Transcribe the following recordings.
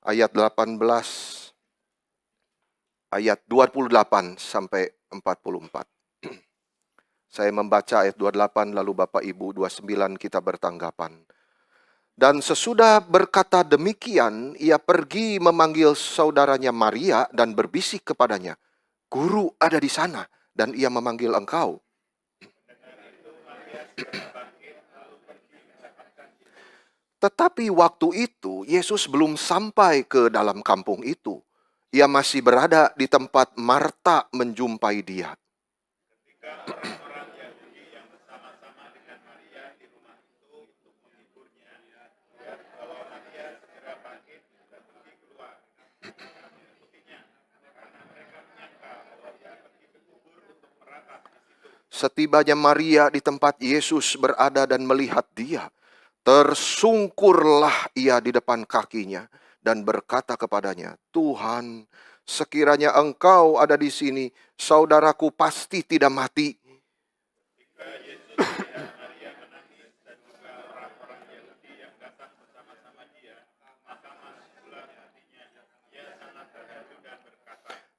ayat 18, ayat 28 sampai 44. Saya membaca ayat 28, lalu Bapak Ibu 29 kita bertanggapan. Dan sesudah berkata demikian, ia pergi memanggil saudaranya Maria dan berbisik kepadanya, "Guru ada di sana, dan ia memanggil engkau." Tetapi waktu itu Yesus belum sampai ke dalam kampung itu. Ia masih berada di tempat Marta menjumpai dia. Setibanya Maria di tempat Yesus berada dan melihat dia, tersungkurlah ia di depan kakinya dan berkata kepadanya, "Tuhan, sekiranya engkau ada di sini, saudaraku pasti tidak mati."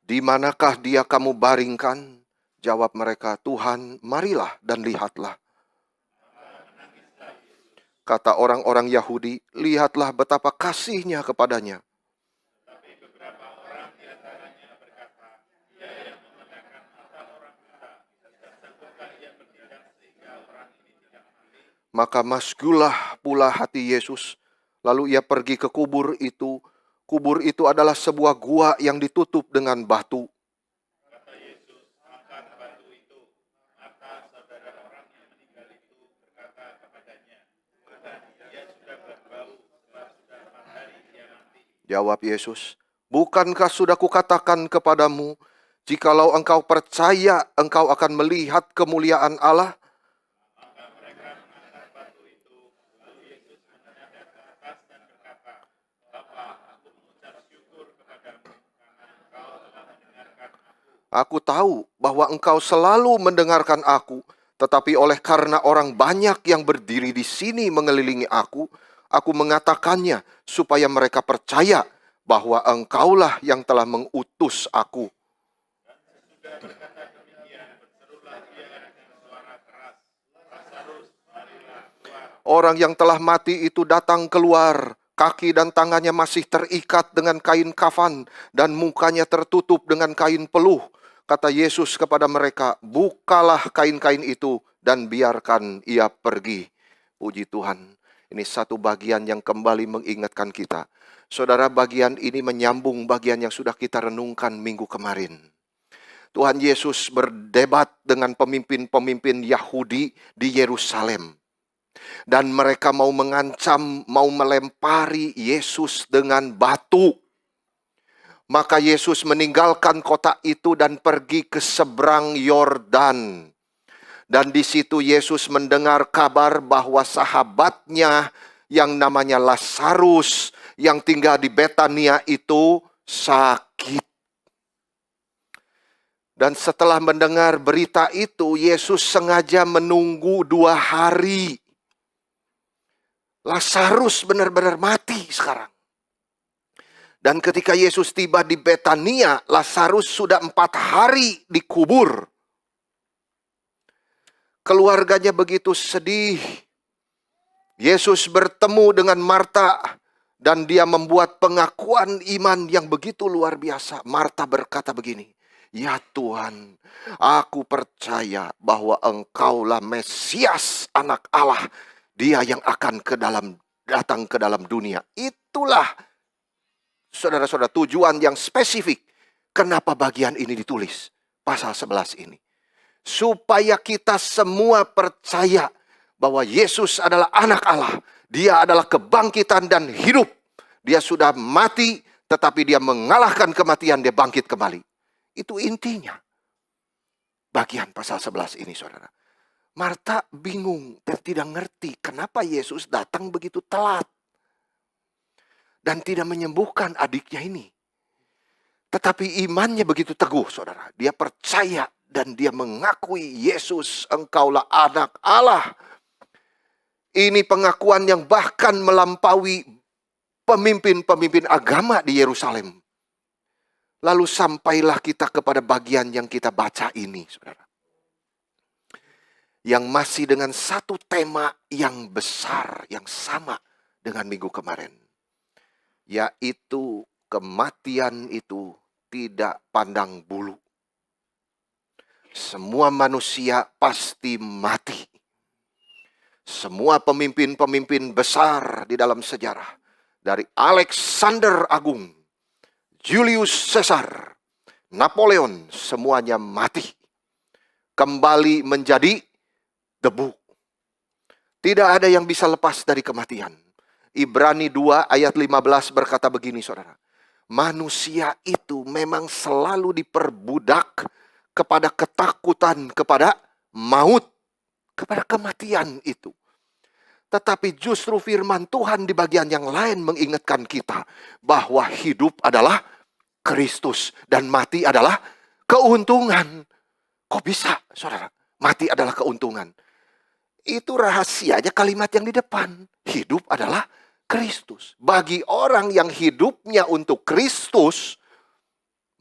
"Di manakah dia kamu baringkan?" Jawab mereka, "Tuhan, marilah dan lihatlah." Kata orang-orang Yahudi, "Lihatlah betapa kasihnya kepadanya." Maka masgulah pula hati Yesus. Lalu ia pergi ke kubur itu. Kubur itu adalah sebuah gua yang ditutup dengan batu. Jawab Yesus, "Bukankah sudah kukatakan kepadamu, jikalau engkau percaya, engkau akan melihat kemuliaan Allah?" "Aku tahu bahwa engkau selalu mendengarkan aku, tetapi oleh karena orang banyak yang berdiri di sini mengelilingi aku mengatakannya supaya mereka percaya bahwa engkaulah yang telah mengutus aku." Orang yang telah mati itu datang keluar. Kaki dan tangannya masih terikat dengan kain kafan dan mukanya tertutup dengan kain peluh. Kata Yesus kepada mereka, "Bukalah kain-kain itu dan biarkan ia pergi." Puji Tuhan. Ini satu bagian yang kembali mengingatkan kita. Saudara, bagian ini menyambung bagian yang sudah kita renungkan minggu kemarin. Tuhan Yesus berdebat dengan pemimpin-pemimpin Yahudi di Yerusalem. Dan mereka mau mengancam, mau melempari Yesus dengan batu. Maka Yesus meninggalkan kota itu dan pergi ke seberang Yordan. Dan di situ Yesus mendengar kabar bahwa sahabatnya yang namanya Lazarus yang tinggal di Betania itu sakit. Dan setelah mendengar berita itu, Yesus sengaja menunggu 2 hari. Lazarus benar-benar mati sekarang. Dan ketika Yesus tiba di Betania, Lazarus sudah 4 hari dikubur. Keluarganya begitu sedih. Yesus bertemu dengan Marta dan dia membuat pengakuan iman yang begitu luar biasa. Marta berkata begini, "Ya Tuhan, aku percaya bahwa engkaulah Mesias, anak Allah, dia yang akan datang ke dalam dunia." Itulah, saudara-saudara, tujuan yang spesifik kenapa bagian ini ditulis, pasal 11 ini. Supaya kita semua percaya bahwa Yesus adalah anak Allah. Dia adalah kebangkitan dan hidup. Dia sudah mati, tetapi dia mengalahkan kematian, dia bangkit kembali. Itu intinya bagian pasal 11 ini, saudara. Marta bingung dan tidak ngerti kenapa Yesus datang begitu telat dan tidak menyembuhkan adiknya ini. Tetapi imannya begitu teguh, saudara. Dia percaya dan dia mengakui, "Yesus, engkaulah anak Allah." Ini pengakuan yang bahkan melampaui pemimpin-pemimpin agama di Yerusalem. Lalu sampailah kita kepada bagian yang kita baca ini, saudara. Yang masih dengan satu tema yang besar, yang sama dengan minggu kemarin. Yaitu kematian itu tidak pandang bulu. Semua manusia pasti mati. Semua pemimpin-pemimpin besar di dalam sejarah. Dari Alexander Agung, Julius Caesar, Napoleon, semuanya mati. Kembali menjadi debu. Tidak ada yang bisa lepas dari kematian. Ibrani 2 ayat 15 berkata begini, saudara. Manusia itu memang selalu diperbudak kepada ketakutan, kepada maut, kepada kematian itu. Tetapi justru firman Tuhan di bagian yang lain mengingatkan kita bahwa hidup adalah Kristus dan mati adalah keuntungan. Kok bisa, saudara? Mati adalah keuntungan. Itu rahasianya kalimat yang di depan. Hidup adalah Kristus. Bagi orang yang hidupnya untuk Kristus,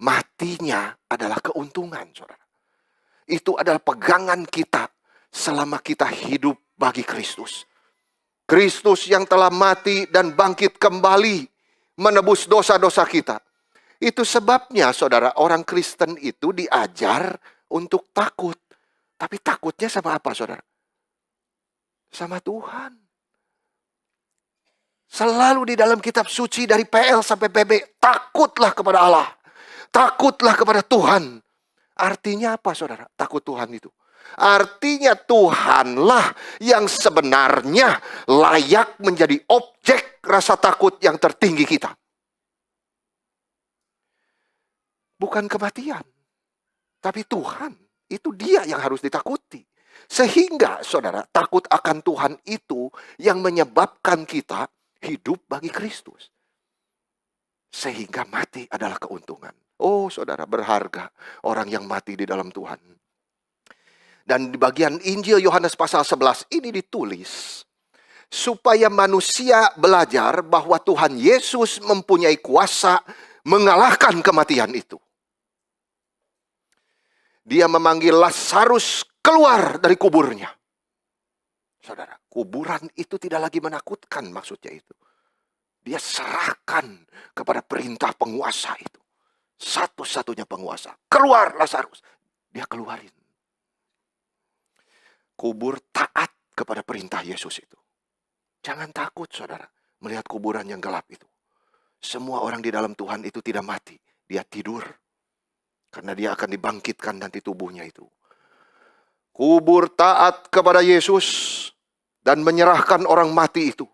matinya adalah keuntungan, saudara. Itu adalah pegangan kita selama kita hidup bagi Kristus. Kristus yang telah mati dan bangkit kembali menebus dosa-dosa kita. Itu sebabnya, saudara, orang Kristen itu diajar untuk takut. Tapi takutnya sama apa, saudara? Sama Tuhan. Selalu di dalam kitab suci dari PL sampai PB, takutlah kepada Allah. Takutlah kepada Tuhan. Artinya apa, saudara? Takut Tuhan itu. Artinya Tuhanlah yang sebenarnya layak menjadi objek rasa takut yang tertinggi kita. Bukan kematian. Tapi Tuhan. Itu dia yang harus ditakuti. Sehingga saudara, takut akan Tuhan itu yang menyebabkan kita hidup bagi Kristus. Sehingga mati adalah keuntungan. Oh saudara, berharga orang yang mati di dalam Tuhan. Dan di bagian Injil Yohanes pasal 11 ini ditulis supaya manusia belajar bahwa Tuhan Yesus mempunyai kuasa mengalahkan kematian itu. Dia memanggil Lazarus keluar dari kuburnya. Saudara, kuburan itu tidak lagi menakutkan, maksudnya itu. Dia serahkan kepada perintah penguasa itu. Satu-satunya penguasa. Keluar Lazarus. Dia keluarin. Kubur taat kepada perintah Yesus itu. Jangan takut, saudara, melihat kuburan yang gelap itu. Semua orang di dalam Tuhan itu tidak mati. Dia tidur. Karena dia akan dibangkitkan nanti tubuhnya itu. Kubur taat kepada Yesus dan menyerahkan orang mati itu.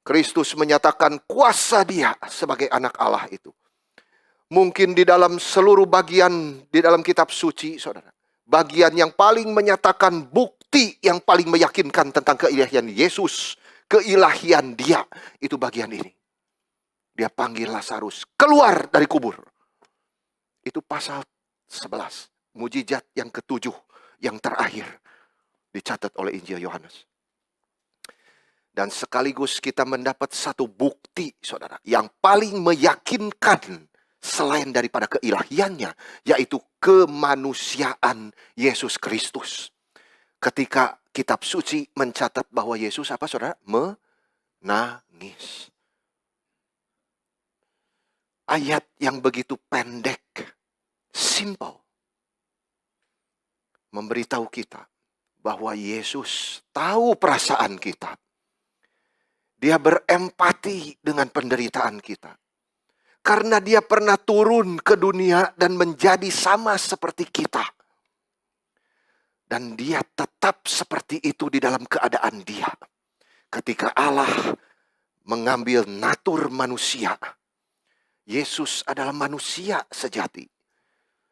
Kristus menyatakan kuasa dia sebagai anak Allah itu. Mungkin di dalam seluruh bagian di dalam kitab suci, saudara. Bagian yang paling menyatakan bukti yang paling meyakinkan tentang keilahian Yesus. Keilahian dia. Itu bagian ini. Dia panggil Lazarus keluar dari kubur. Itu pasal 11. Mujizat yang ketujuh. Yang terakhir. Dicatat oleh Injil Yohanes. Dan sekaligus kita mendapat satu bukti, saudara. Yang paling meyakinkan selain daripada keilahiannya, yaitu kemanusiaan Yesus Kristus. Ketika kitab suci mencatat bahwa Yesus apa, saudara? Menangis. Ayat yang begitu pendek, simple, memberitahu kita bahwa Yesus tahu perasaan kita. Dia berempati dengan penderitaan kita. Karena dia pernah turun ke dunia dan menjadi sama seperti kita. Dan dia tetap seperti itu di dalam keadaan dia. Ketika Allah mengambil natur manusia. Yesus adalah manusia sejati.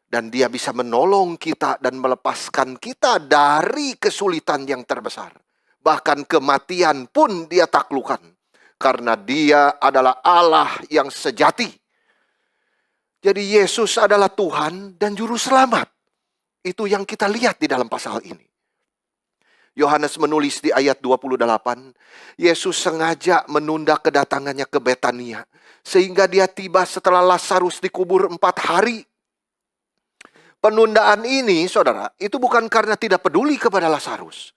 Dan dia bisa menolong kita dan melepaskan kita dari kesulitan yang terbesar. Bahkan kematian pun dia taklukkan. Karena dia adalah Allah yang sejati. Jadi Yesus adalah Tuhan dan Juru Selamat. Itu yang kita lihat di dalam pasal ini. Yohanes menulis di ayat 28, Yesus sengaja menunda kedatangannya ke Betania, sehingga dia tiba setelah Lazarus dikubur 4 hari. Penundaan ini, saudara, itu bukan karena tidak peduli kepada Lazarus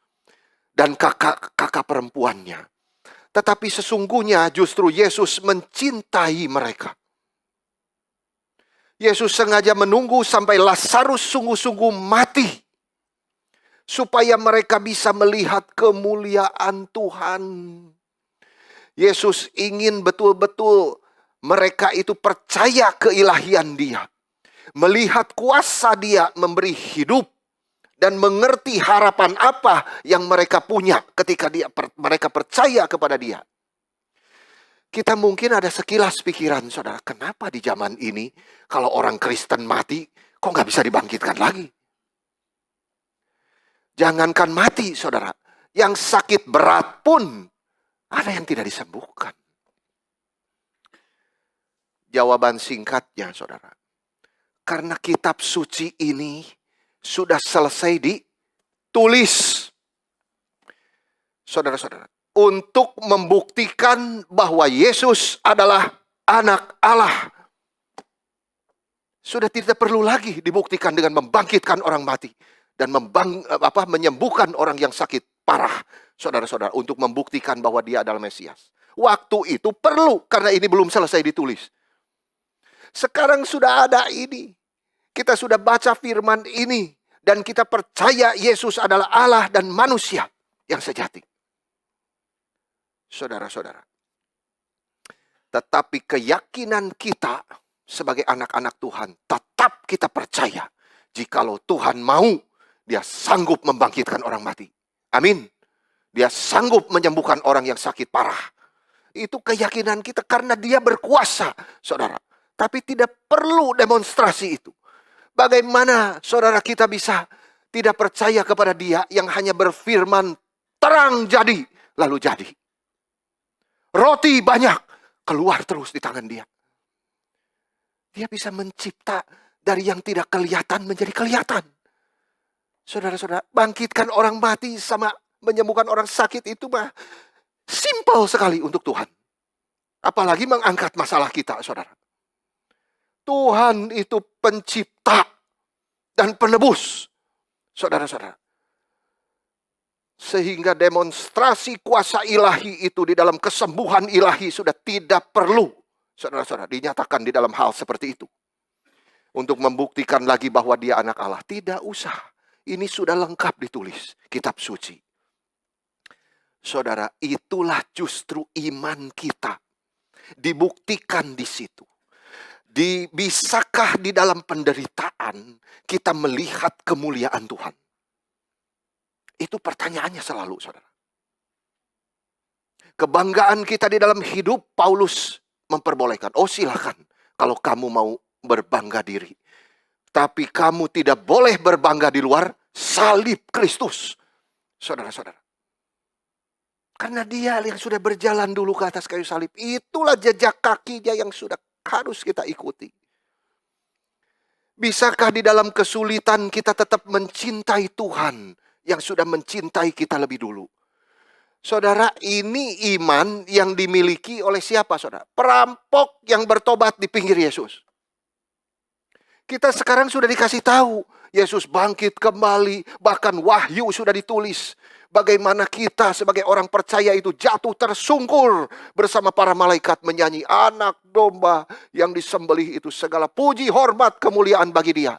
dan kakak perempuannya. Tetapi sesungguhnya justru Yesus mencintai mereka. Yesus sengaja menunggu sampai Lazarus sungguh-sungguh mati, supaya mereka bisa melihat kemuliaan Tuhan. Yesus ingin betul-betul mereka itu percaya keilahian Dia, melihat kuasa Dia memberi hidup, dan mengerti harapan apa yang mereka punya ketika mereka percaya kepada Dia. Kita mungkin ada sekilas pikiran, saudara, kenapa di zaman ini kalau orang Kristen mati, kok nggak bisa dibangkitkan lagi? Jangankan mati, saudara, yang sakit berat pun ada yang tidak disembuhkan. Jawaban singkatnya, saudara, karena kitab suci ini sudah selesai ditulis, saudara-saudara, untuk membuktikan bahwa Yesus adalah anak Allah. Sudah tidak perlu lagi dibuktikan dengan membangkitkan orang mati dan menyembuhkan orang yang sakit parah, saudara-saudara, untuk membuktikan bahwa Dia adalah Mesias. Waktu itu perlu, karena ini belum selesai ditulis. Sekarang sudah ada ini. Kita sudah baca firman ini, dan kita percaya Yesus adalah Allah dan manusia yang sejati. Saudara-saudara, tetapi keyakinan kita sebagai anak-anak Tuhan, tetap kita percaya, jikalau Tuhan mau, Dia sanggup membangkitkan orang mati. Amin. Dia sanggup menyembuhkan orang yang sakit parah. Itu keyakinan kita karena Dia berkuasa, saudara. Tapi tidak perlu demonstrasi itu. Bagaimana saudara kita bisa tidak percaya kepada Dia yang hanya berfirman, terang jadi, lalu jadi. Roti banyak, keluar terus di tangan Dia. Dia bisa mencipta dari yang tidak kelihatan menjadi kelihatan. Saudara-saudara, bangkitkan orang mati sama menyembuhkan orang sakit itu mah simple sekali untuk Tuhan. Apalagi mengangkat masalah kita, saudara. Tuhan itu pencipta dan penebus, saudara-saudara. Sehingga demonstrasi kuasa ilahi itu di dalam kesembuhan ilahi sudah tidak perlu, saudara-saudara, dinyatakan di dalam hal seperti itu. Untuk membuktikan lagi bahwa Dia anak Allah. Tidak usah. Ini sudah lengkap ditulis, kitab suci. Saudara, itulah justru iman kita. Dibuktikan di situ. Bisakah di dalam penderitaan kita melihat kemuliaan Tuhan? Itu pertanyaannya selalu, saudara. Kebanggaan kita di dalam hidup, Paulus memperbolehkan. Oh, silakan kalau kamu mau berbangga diri. Tapi kamu tidak boleh berbangga di luar salib Kristus, saudara-saudara. Karena Dia yang sudah berjalan dulu ke atas kayu salib. Itulah jejak kakinya yang sudah harus kita ikuti. Bisakah di dalam kesulitan kita tetap mencintai Tuhan yang sudah mencintai kita lebih dulu? Saudara, ini iman yang dimiliki oleh siapa, saudara? Perampok yang bertobat di pinggir Yesus. Kita sekarang sudah dikasih tahu, Yesus bangkit kembali, bahkan wahyu sudah ditulis. Bagaimana kita sebagai orang percaya itu jatuh tersungkur bersama para malaikat menyanyi, Anak domba yang disembelih itu segala puji, hormat, kemuliaan bagi Dia.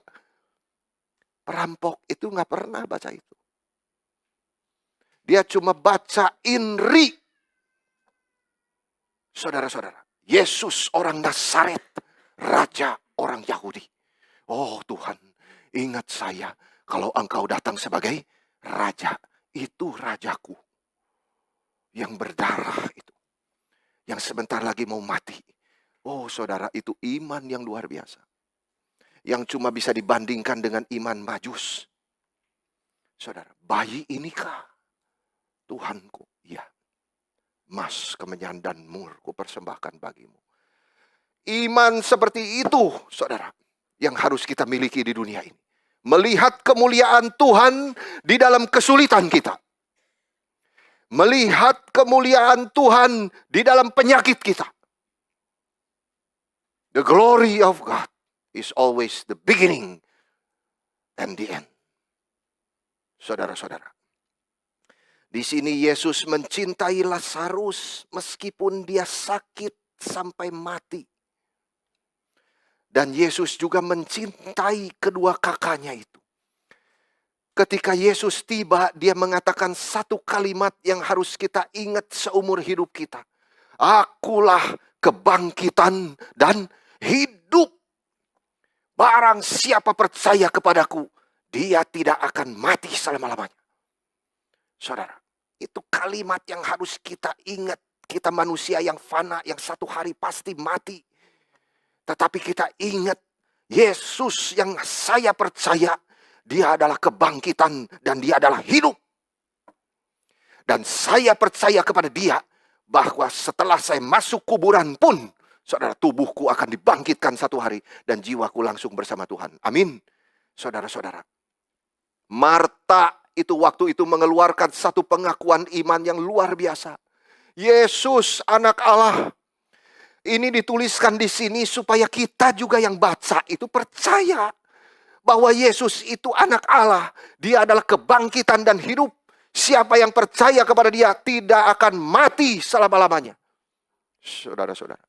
Perampok itu gak pernah baca itu. Dia cuma baca Inri. Saudara-saudara, Yesus orang Nazaret, Raja orang Yahudi. Oh Tuhan, ingat saya kalau Engkau datang sebagai Raja. Itu Rajaku yang berdarah itu, yang sebentar lagi mau mati. Oh saudara, itu iman yang luar biasa, yang cuma bisa dibandingkan dengan iman Majus. Saudara, bayi inikah Tuhanku? Ya, emas, kemenyan dan mur ku persembahkan bagimu. Iman seperti itu, saudara, yang harus kita miliki di dunia ini. Melihat kemuliaan Tuhan di dalam kesulitan kita. melihat kemuliaan Tuhan di dalam penyakit kita. The glory of God is always the beginning and the end. Saudara-saudara, di sini Yesus mencintai Lazarus meskipun dia sakit sampai mati. Dan Yesus juga mencintai kedua kakaknya itu. Ketika Yesus tiba, dia mengatakan satu kalimat yang harus kita ingat seumur hidup kita. Akulah kebangkitan dan hidup. Barang siapa percaya kepadaku, dia tidak akan mati selama-lamanya. Saudara, itu kalimat yang harus kita ingat. Kita manusia yang fana, yang satu hari pasti mati. Tetapi kita ingat, Yesus yang saya percaya, dia adalah kebangkitan dan dia adalah hidup. Dan saya percaya kepada dia, bahwa setelah saya masuk kuburan pun, saudara, tubuhku akan dibangkitkan satu hari. Dan jiwaku langsung bersama Tuhan. Amin. Saudara-saudara. Marta itu waktu itu mengeluarkan satu pengakuan iman yang luar biasa. Yesus anak Allah. Ini dituliskan di sini supaya kita juga yang baca itu percaya bahwa Yesus itu anak Allah. Dia adalah kebangkitan dan hidup. Siapa yang percaya kepada dia tidak akan mati selama-lamanya. Saudara-saudara.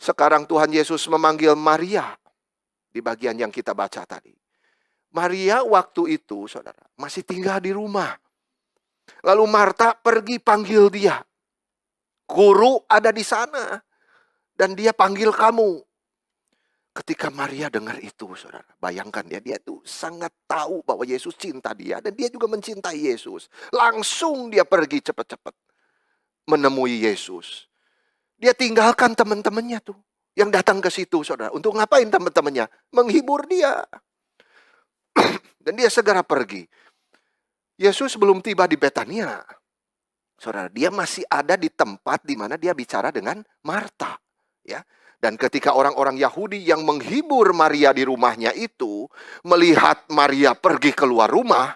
Sekarang Tuhan Yesus memanggil Maria di bagian yang kita baca tadi. Maria waktu itu, saudara, masih tinggal di rumah. Lalu Marta pergi panggil dia. Guru ada di sana. Dan dia panggil kamu. Ketika Maria dengar itu, saudara, bayangkan ya, dia tuh sangat tahu bahwa Yesus cinta dia. Dan dia juga mencintai Yesus. Langsung dia pergi cepat-cepat menemui Yesus. Dia tinggalkan teman-temannya tuh. Yang datang ke situ, saudara. Untuk ngapain teman-temannya? Menghibur dia. Dan dia segera pergi. Yesus belum tiba di Betania. Saudara, dia masih ada di tempat di mana dia bicara dengan Marta. Ya, dan ketika orang-orang Yahudi yang menghibur Maria di rumahnya itu melihat Maria pergi keluar rumah,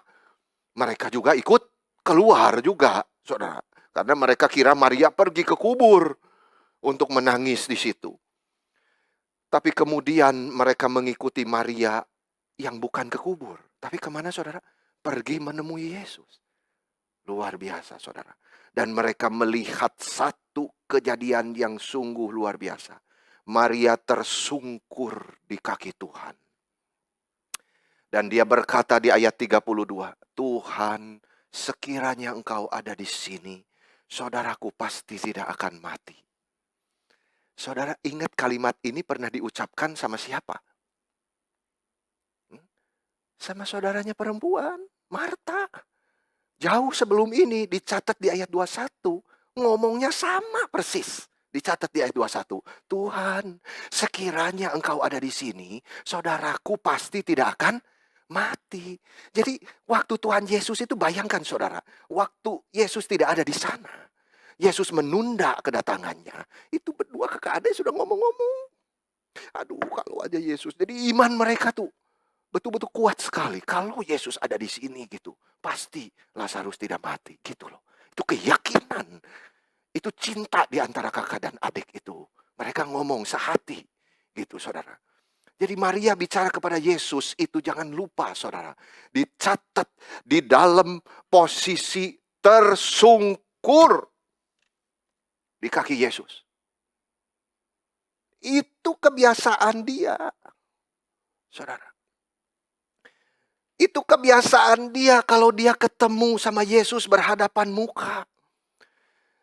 mereka juga ikut keluar juga, saudara, karena mereka kira Maria pergi ke kubur untuk menangis di situ. Tapi kemudian mereka mengikuti Maria yang bukan ke kubur, tapi kemana, saudara? Pergi menemui Yesus. Luar biasa, saudara. Dan mereka melihat satu kejadian yang sungguh luar biasa. Maria tersungkur di kaki Tuhan. Dan dia berkata di ayat 32, Tuhan, sekiranya engkau ada di sini, saudaraku pasti tidak akan mati. Saudara ingat kalimat ini pernah diucapkan sama siapa? Sama saudaranya perempuan, Marta. Jauh sebelum ini dicatat di ayat 21. Ngomongnya sama persis. Dicatat di ayat 21. Tuhan, sekiranya engkau ada di sini, saudaraku pasti tidak akan mati. Jadi waktu Tuhan Yesus itu, bayangkan saudara, waktu Yesus tidak ada di sana, Yesus menunda kedatangannya. Itu berdua kakak adik sudah ngomong-ngomong. Aduh, kalau aja Yesus. Jadi iman mereka tuh betul-betul kuat sekali. Kalau Yesus ada di sini gitu, pasti Lazarus tidak mati gitu loh. Itu keyakinan. Itu cinta di antara kakak dan adik itu. Mereka ngomong sehati gitu, saudara. Jadi Maria bicara kepada Yesus itu, jangan lupa saudara, dicatat di dalam posisi tersungkur di kaki Yesus. Itu kebiasaan dia, saudara. Itu kebiasaan dia kalau dia ketemu sama Yesus berhadapan muka.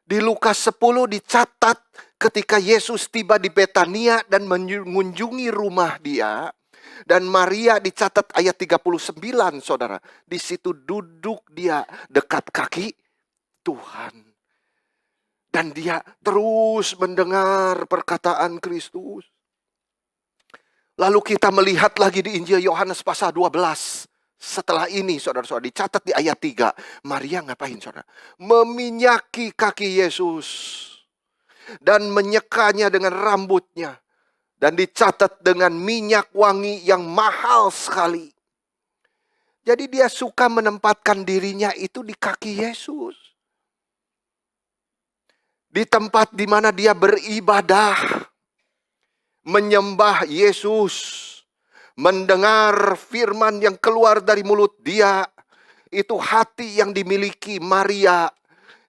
Di Lukas 10 dicatat ketika Yesus tiba di Betania dan mengunjungi rumah dia. Dan Maria dicatat ayat 39, saudara. Di situ duduk dia dekat kaki Tuhan. Dan dia terus mendengar perkataan Kristus. Lalu kita melihat lagi di Injil Yohanes pasal 12. Setelah ini, saudara-saudara, dicatat di ayat 3. Maria ngapain, saudara? Meminyaki kaki Yesus. Dan menyekanya dengan rambutnya. Dan dicatat dengan minyak wangi yang mahal sekali. Jadi dia suka menempatkan dirinya itu di kaki Yesus. Di tempat di mana dia beribadah, menyembah Yesus, mendengar firman yang keluar dari mulut dia, itu hati yang dimiliki Maria.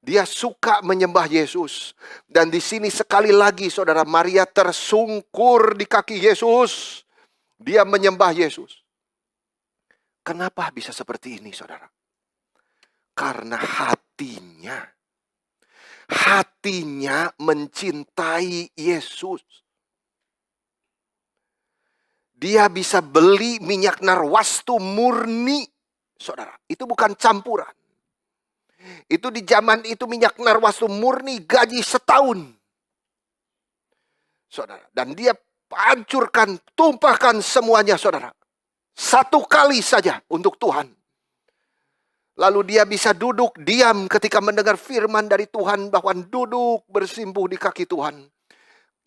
Dia suka menyembah Yesus. Dan di sini sekali lagi saudara, Maria tersungkur di kaki Yesus. Dia menyembah Yesus. Kenapa bisa seperti ini saudara? Karena hatinya mencintai Yesus. Dia bisa beli minyak narwastu murni, saudara. Itu bukan campuran. Itu di zaman itu minyak narwastu murni gaji setahun. Saudara. Dan dia hancurkan, tumpahkan semuanya saudara. Satu kali saja untuk Tuhan. Lalu dia bisa duduk diam ketika mendengar firman dari Tuhan bahwa duduk bersimpuh di kaki Tuhan.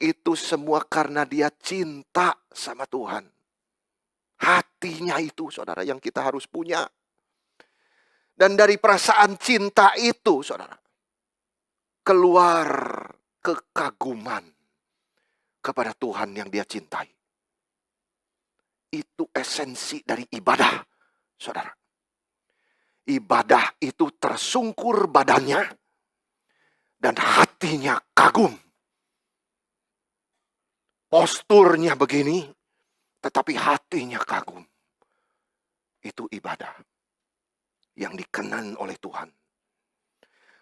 Itu semua karena dia cinta sama Tuhan. Hatinya itu saudara yang kita harus punya. Dan dari perasaan cinta itu saudara, keluar kekaguman kepada Tuhan yang dia cintai. Itu esensi dari ibadah saudara. Ibadah itu tersungkur badannya dan hatinya kagum. Posturnya begini, tetapi hatinya kagum. Itu ibadah yang dikenan oleh Tuhan.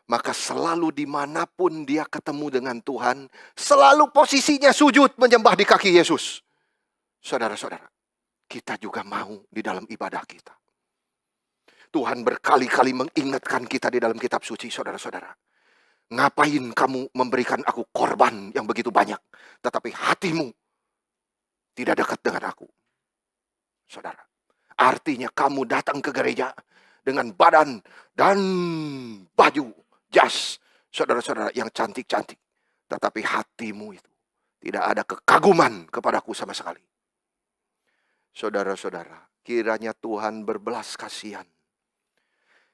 Maka selalu dimanapun dia ketemu dengan Tuhan, selalu posisinya sujud menyembah di kaki Yesus. Saudara-saudara, kita juga mau di dalam ibadah kita. Tuhan berkali-kali mengingatkan kita di dalam kitab suci, saudara-saudara. Ngapain kamu memberikan aku korban yang begitu banyak, tetapi hatimu tidak dekat dengan aku? Saudara, artinya kamu datang ke gereja dengan badan dan baju, jas, saudara-saudara yang cantik-cantik. Tetapi hatimu itu tidak ada kekaguman kepadaku sama sekali. Saudara-saudara, kiranya Tuhan berbelas kasihan.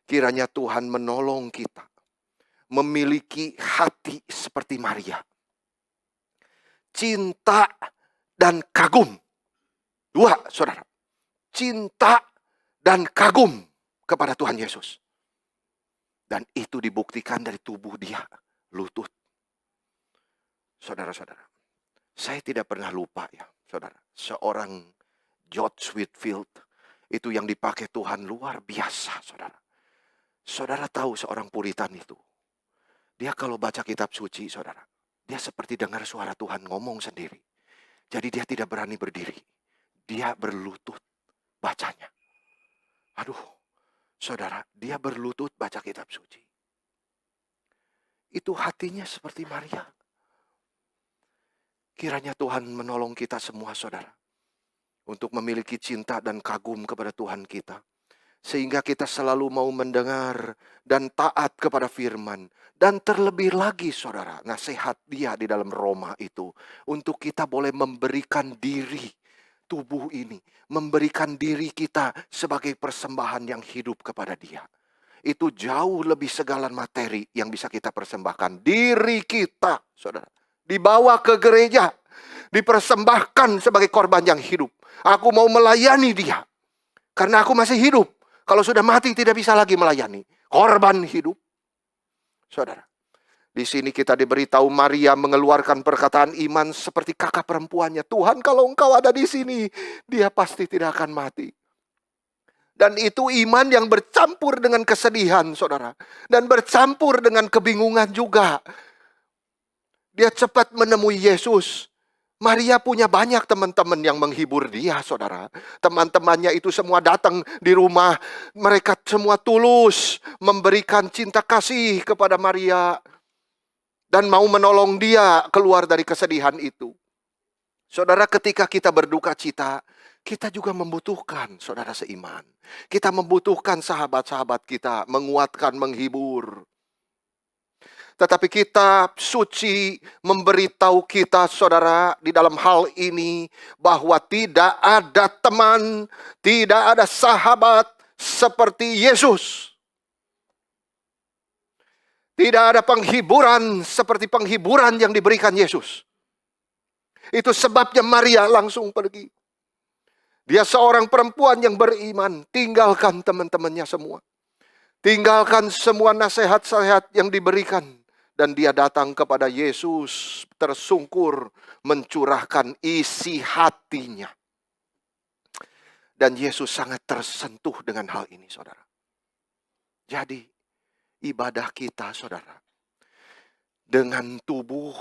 Kiranya Tuhan menolong kita memiliki hati seperti Maria. Cinta dan kagum. Dua, saudara. Cinta dan kagum kepada Tuhan Yesus. Dan itu dibuktikan dari tubuh dia, lutut. Saudara-saudara, saya tidak pernah lupa ya, saudara. Seorang George Whitefield, itu yang dipakai Tuhan luar biasa, saudara. Saudara tahu seorang Puritan itu. Dia kalau baca kitab suci, saudara, dia seperti dengar suara Tuhan ngomong sendiri. Jadi dia tidak berani berdiri. Dia berlutut bacanya. Aduh, saudara, dia berlutut baca kitab suci. Itu hatinya seperti Maria. Kiranya Tuhan menolong kita semua, saudara, untuk memiliki cinta dan kagum kepada Tuhan kita. Sehingga kita selalu mau mendengar dan taat kepada firman. Dan terlebih lagi saudara, nasihat dia di dalam Roma itu. Untuk kita boleh memberikan diri, tubuh ini. Memberikan diri kita sebagai persembahan yang hidup kepada dia. Itu jauh lebih segala materi yang bisa kita persembahkan. Diri kita, saudara. Dibawa ke gereja. Dipersembahkan sebagai korban yang hidup. Aku mau melayani dia. Karena aku masih hidup. Kalau sudah mati tidak bisa lagi melayani. Korban hidup. Saudara, di sini kita diberitahu Maria mengeluarkan perkataan iman seperti kakak perempuannya. Tuhan, kalau engkau ada di sini, dia pasti tidak akan mati. Dan itu iman yang bercampur dengan kesedihan, saudara. Dan bercampur dengan kebingungan juga. Dia cepat menemui Yesus. Maria punya banyak teman-teman yang menghibur dia, saudara. Teman-temannya itu semua datang di rumah. Mereka semua tulus memberikan cinta kasih kepada Maria. Dan mau menolong dia keluar dari kesedihan itu. Saudara, ketika kita berduka cita, kita juga membutuhkan saudara seiman. Kita membutuhkan sahabat-sahabat kita menguatkan, menghibur. Tetapi kitab suci memberitahu kita, saudara, di dalam hal ini bahwa tidak ada teman, tidak ada sahabat seperti Yesus. Tidak ada penghiburan seperti penghiburan yang diberikan Yesus. Itu sebabnya Maria langsung pergi. Dia seorang perempuan yang beriman. Tinggalkan teman-temannya semua. Tinggalkan semua nasihat-nasihat yang diberikan. Dan dia datang kepada Yesus, tersungkur, mencurahkan isi hatinya. Dan Yesus sangat tersentuh dengan hal ini, saudara. Jadi, ibadah kita, saudara, dengan tubuh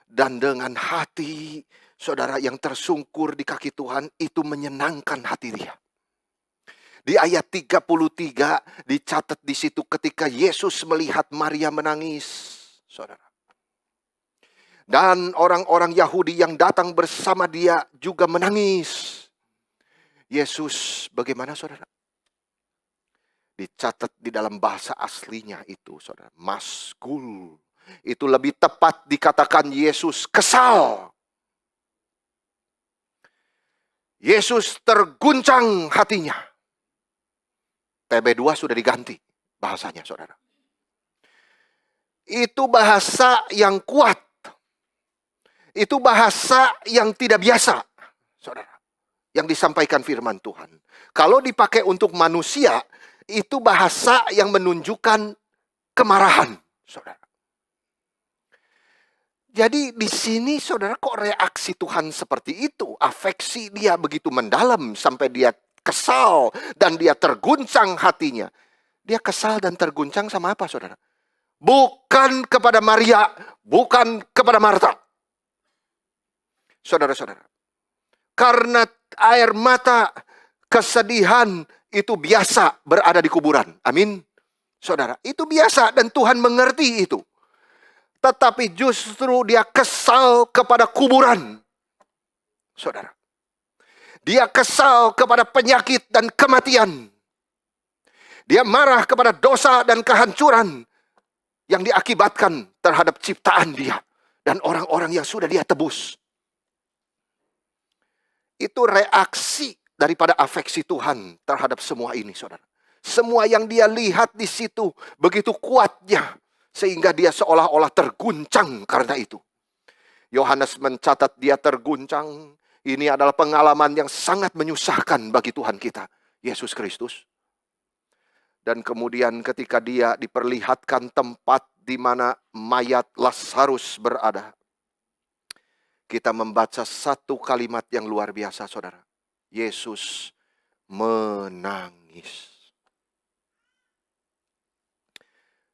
dan dengan hati, saudara, yang tersungkur di kaki Tuhan, itu menyenangkan hati dia. Di ayat 33 dicatat di situ ketika Yesus melihat Maria menangis, saudara. Dan orang-orang Yahudi yang datang bersama dia juga menangis. Yesus bagaimana, saudara? Dicatat di dalam bahasa aslinya itu, saudara, maskul. Itu lebih tepat dikatakan Yesus kesal. Yesus terguncang hatinya. TB2 sudah diganti bahasanya, saudara. Itu bahasa yang kuat. Itu bahasa yang tidak biasa, saudara. Yang disampaikan firman Tuhan. Kalau dipakai untuk manusia, itu bahasa yang menunjukkan kemarahan, saudara. Jadi di sini, saudara, kok reaksi Tuhan seperti itu? Afeksi dia begitu mendalam sampai dia kesal dan dia terguncang hatinya. Dia kesal dan terguncang sama apa, saudara? Bukan kepada Maria, bukan kepada Marta. Saudara-saudara, karena air mata, kesedihan itu biasa berada di kuburan. Amin. Saudara, itu biasa dan Tuhan mengerti itu. Tetapi justru dia kesal kepada kuburan. Saudara. Dia kesal kepada penyakit dan kematian. Dia marah kepada dosa dan kehancuran yang diakibatkan terhadap ciptaan dia dan orang-orang yang sudah dia tebus. Itu reaksi daripada afeksi Tuhan terhadap semua ini, saudara. Semua yang dia lihat di situ begitu kuatnya sehingga dia seolah-olah terguncang karena itu. Yohanes mencatat dia terguncang. Ini adalah pengalaman yang sangat menyusahkan bagi Tuhan kita, Yesus Kristus. Dan kemudian ketika dia diperlihatkan tempat di mana mayat Lazarus berada, kita membaca satu kalimat yang luar biasa, saudara. Yesus menangis.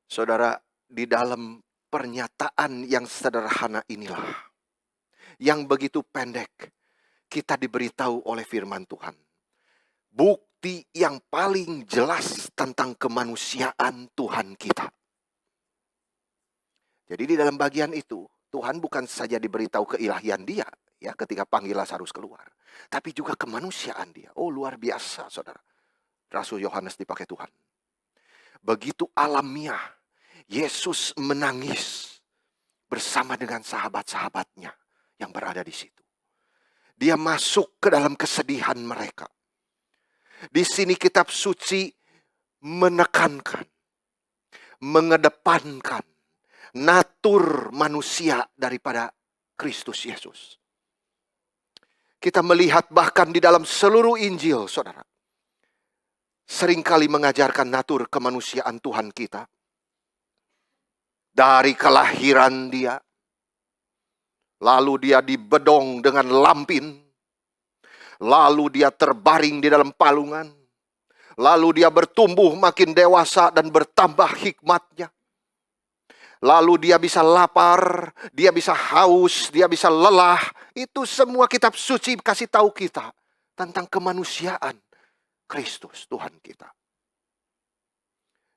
Saudara, di dalam pernyataan yang sederhana inilah, yang begitu pendek, kita diberitahu oleh firman Tuhan. Bukti yang paling jelas tentang kemanusiaan Tuhan kita. Jadi di dalam bagian itu, Tuhan bukan saja diberitahu keilahian dia, ya, ketika panggil Lazarus keluar, tapi juga kemanusiaan dia. Oh, luar biasa, saudara. Rasul Yohanes dipakai Tuhan. Begitu alamiah, Yesus menangis bersama dengan sahabat-sahabatnya yang berada di situ. Dia masuk ke dalam kesedihan mereka. Di sini kitab suci menekankan, mengedepankan natur manusia daripada Kristus Yesus. Kita melihat bahkan di dalam seluruh Injil, saudara, seringkali mengajarkan natur kemanusiaan Tuhan kita. Dari kelahiran dia, lalu dia dibedong dengan lampin, lalu dia terbaring di dalam palungan, lalu dia bertumbuh makin dewasa dan bertambah hikmatnya. Lalu dia bisa lapar, dia bisa haus, dia bisa lelah. Itu semua kitab suci kasih tahu kita tentang kemanusiaan Kristus Tuhan kita.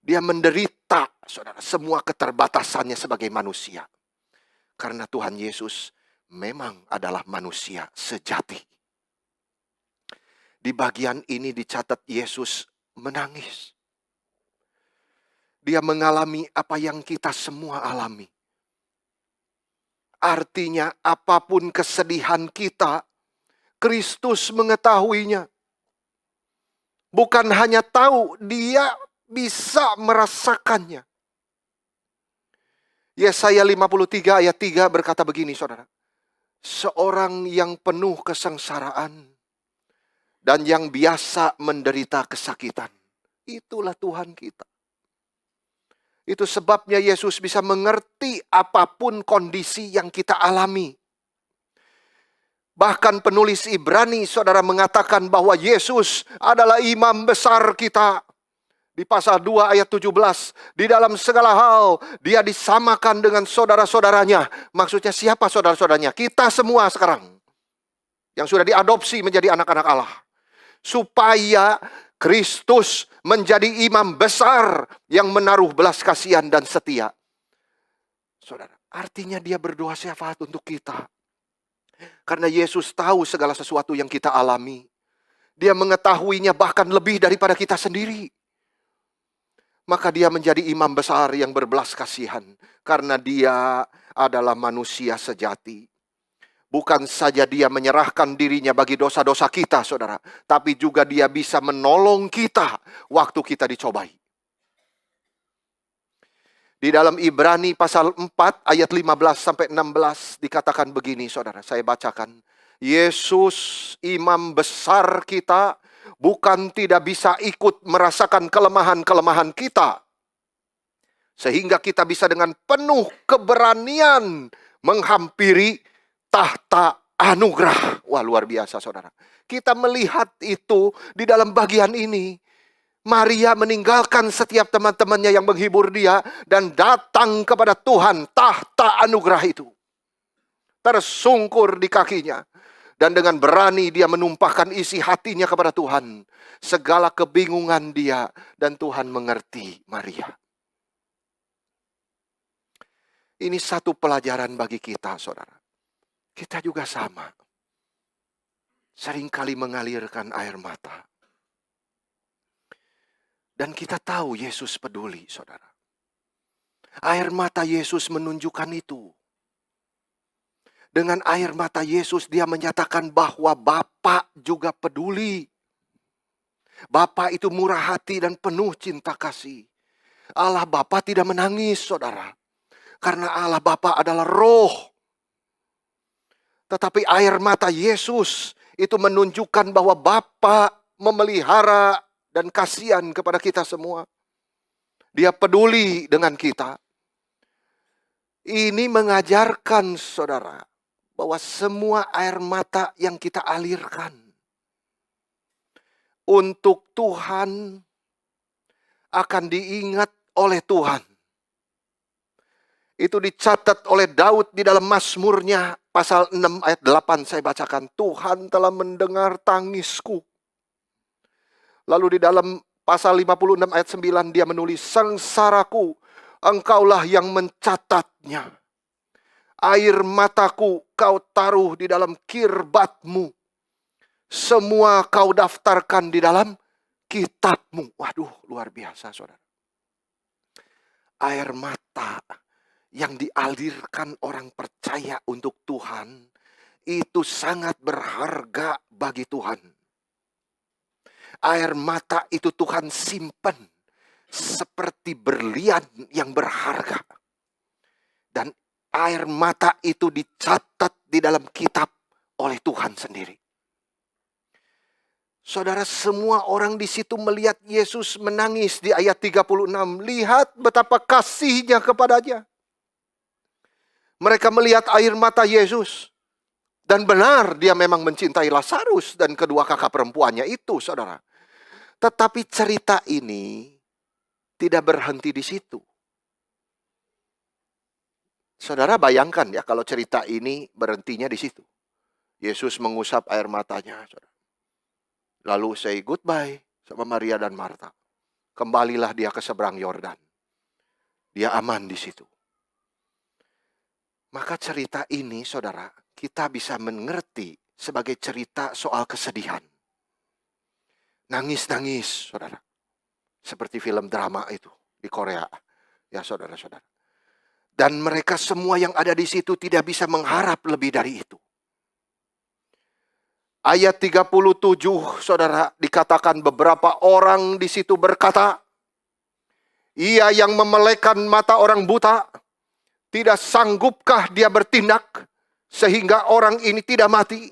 Dia menderita, saudara, semua keterbatasannya sebagai manusia. Karena Tuhan Yesus memang adalah manusia sejati. Di bagian ini dicatat Yesus menangis. Dia mengalami apa yang kita semua alami. Artinya apapun kesedihan kita, Kristus mengetahuinya. Bukan hanya tahu, dia bisa merasakannya. Yesaya 53 ayat 3 berkata begini, saudara. Seorang yang penuh kesengsaraan dan yang biasa menderita kesakitan. Itulah Tuhan kita. Itu sebabnya Yesus bisa mengerti apapun kondisi yang kita alami. Bahkan penulis Ibrani, saudara, mengatakan bahwa Yesus adalah imam besar kita. Di pasal 2 ayat 17, di dalam segala hal dia disamakan dengan saudara-saudaranya. Maksudnya siapa saudara-saudaranya? Kita semua sekarang yang sudah diadopsi menjadi anak-anak Allah. Supaya Kristus menjadi imam besar yang menaruh belas kasihan dan setia. Saudara, artinya dia berdoa syafaat untuk kita. Karena Yesus tahu segala sesuatu yang kita alami. Dia mengetahuinya bahkan lebih daripada kita sendiri. Maka dia menjadi imam besar yang berbelas kasihan. Karena dia adalah manusia sejati. Bukan saja dia menyerahkan dirinya bagi dosa-dosa kita, saudara. Tapi juga dia bisa menolong kita waktu kita dicobai. Di dalam Ibrani pasal 4 ayat 15-16 dikatakan begini, saudara. Saya bacakan. Yesus imam besar kita bukan tidak bisa ikut merasakan kelemahan-kelemahan kita. Sehingga kita bisa dengan penuh keberanian menghampiri tahta anugerah. Wah, luar biasa, saudara. Kita melihat itu di dalam bagian ini. Maria meninggalkan setiap teman-temannya yang menghibur dia dan datang kepada Tuhan, tahta anugerah itu. Tersungkur di kakinya. Dan dengan berani dia menumpahkan isi hatinya kepada Tuhan. Segala kebingungan dia dan Tuhan mengerti Maria. Ini satu pelajaran bagi kita, saudara. Kita juga sama. Seringkali mengalirkan air mata. Dan kita tahu Yesus peduli, saudara. Air mata Yesus menunjukkan itu. Dengan air mata Yesus dia menyatakan bahwa Bapa juga peduli. Bapa itu murah hati dan penuh cinta kasih. Allah Bapa tidak menangis, saudara. Karena Allah Bapa adalah roh. Tetapi air mata Yesus itu menunjukkan bahwa Bapa memelihara dan kasihan kepada kita semua. Dia peduli dengan kita. Ini mengajarkan, saudara, bahwa semua air mata yang kita alirkan untuk Tuhan akan diingat oleh Tuhan. Itu dicatat oleh Daud di dalam Mazmurnya pasal 6 ayat 8 saya bacakan. Tuhan telah mendengar tangisku. Lalu di dalam pasal 56 ayat 9 dia menulis, sengsaraku, engkaulah yang mencatatnya. Air mataku kau taruh di dalam kirbatmu. Semua kau daftarkan di dalam kitabmu. Waduh, luar biasa, saudara. Air mata yang dialirkan orang percaya untuk Tuhan, itu sangat berharga bagi Tuhan. Air mata itu Tuhan simpan seperti berlian yang berharga. Dan air mata itu dicatat di dalam kitab oleh Tuhan sendiri. Saudara, semua orang di situ melihat Yesus menangis di ayat 36. Lihat betapa kasihnya kepadanya. Mereka melihat air mata Yesus. Dan benar dia memang mencintai Lazarus dan kedua kakak perempuannya itu, saudara. Tetapi cerita ini tidak berhenti di situ. Saudara bayangkan ya kalau cerita ini berhentinya di situ. Yesus mengusap air matanya, saudara. Lalu say goodbye sama Maria dan Marta. Kembalilah dia ke seberang Yordan. Dia aman di situ. Maka cerita ini, saudara, kita bisa mengerti sebagai cerita soal kesedihan. Nangis-nangis, saudara. Seperti film drama itu di Korea. Ya, saudara-saudara. Dan mereka semua yang ada di situ tidak bisa mengharap lebih dari itu. Ayat 37, saudara, dikatakan beberapa orang di situ berkata, ia yang memelekan mata orang buta, Tidak sanggupkah dia bertindak sehingga orang ini tidak mati?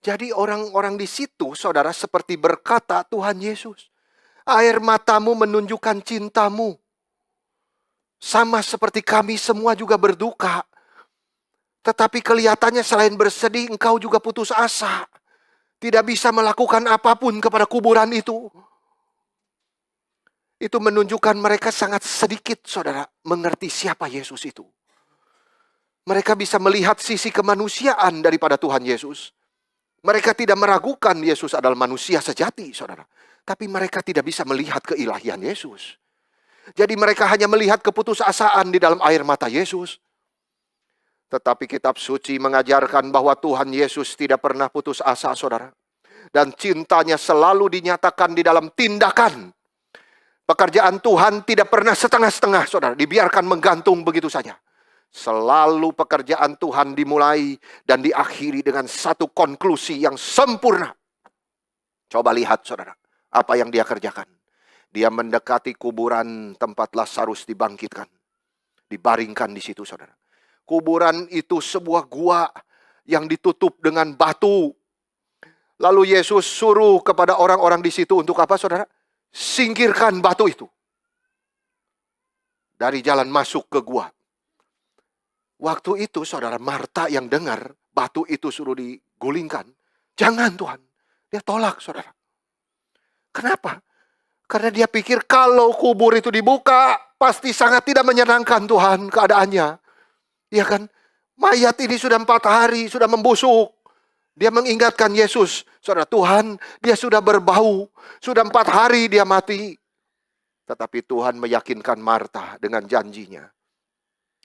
Jadi orang-orang di situ, saudara, seperti berkata Tuhan Yesus, air matamu menunjukkan cintamu. Sama seperti kami semua juga berduka. Tetapi kelihatannya selain bersedih, engkau juga putus asa. Tidak bisa melakukan apapun kepada kuburan itu. Itu menunjukkan mereka sangat sedikit, saudara, mengerti siapa Yesus itu. Mereka bisa melihat sisi kemanusiaan daripada Tuhan Yesus. Mereka tidak meragukan Yesus adalah manusia sejati, saudara. Tapi mereka tidak bisa melihat keilahian Yesus. Jadi mereka hanya melihat keputusasaan di dalam air mata Yesus. Tetapi kitab suci mengajarkan bahwa Tuhan Yesus tidak pernah putus asa, saudara. Dan cintanya selalu dinyatakan di dalam tindakan. Pekerjaan Tuhan tidak pernah setengah-setengah, saudara. Dibiarkan menggantung begitu saja. Selalu pekerjaan Tuhan dimulai dan diakhiri dengan satu konklusi yang sempurna. Coba lihat, saudara, apa yang dia kerjakan. Dia mendekati kuburan tempat Lazarus dibangkitkan. Dibaringkan di situ, saudara. Kuburan itu sebuah gua yang ditutup dengan batu. Lalu Yesus suruh kepada orang-orang di situ untuk apa, saudara? Singkirkan batu itu dari jalan masuk ke gua. Waktu itu, saudara, Marta yang dengar batu itu suruh digulingkan. Jangan, Tuhan. Dia tolak, saudara. Kenapa? Karena dia pikir kalau kubur itu dibuka, pasti sangat tidak menyenangkan Tuhan keadaannya. Ya kan? Mayat ini sudah 4 hari, sudah membusuk. Dia mengingatkan Yesus, saudara, Tuhan, dia sudah berbau. Sudah 4 hari dia mati. Tetapi Tuhan meyakinkan Marta dengan janjinya.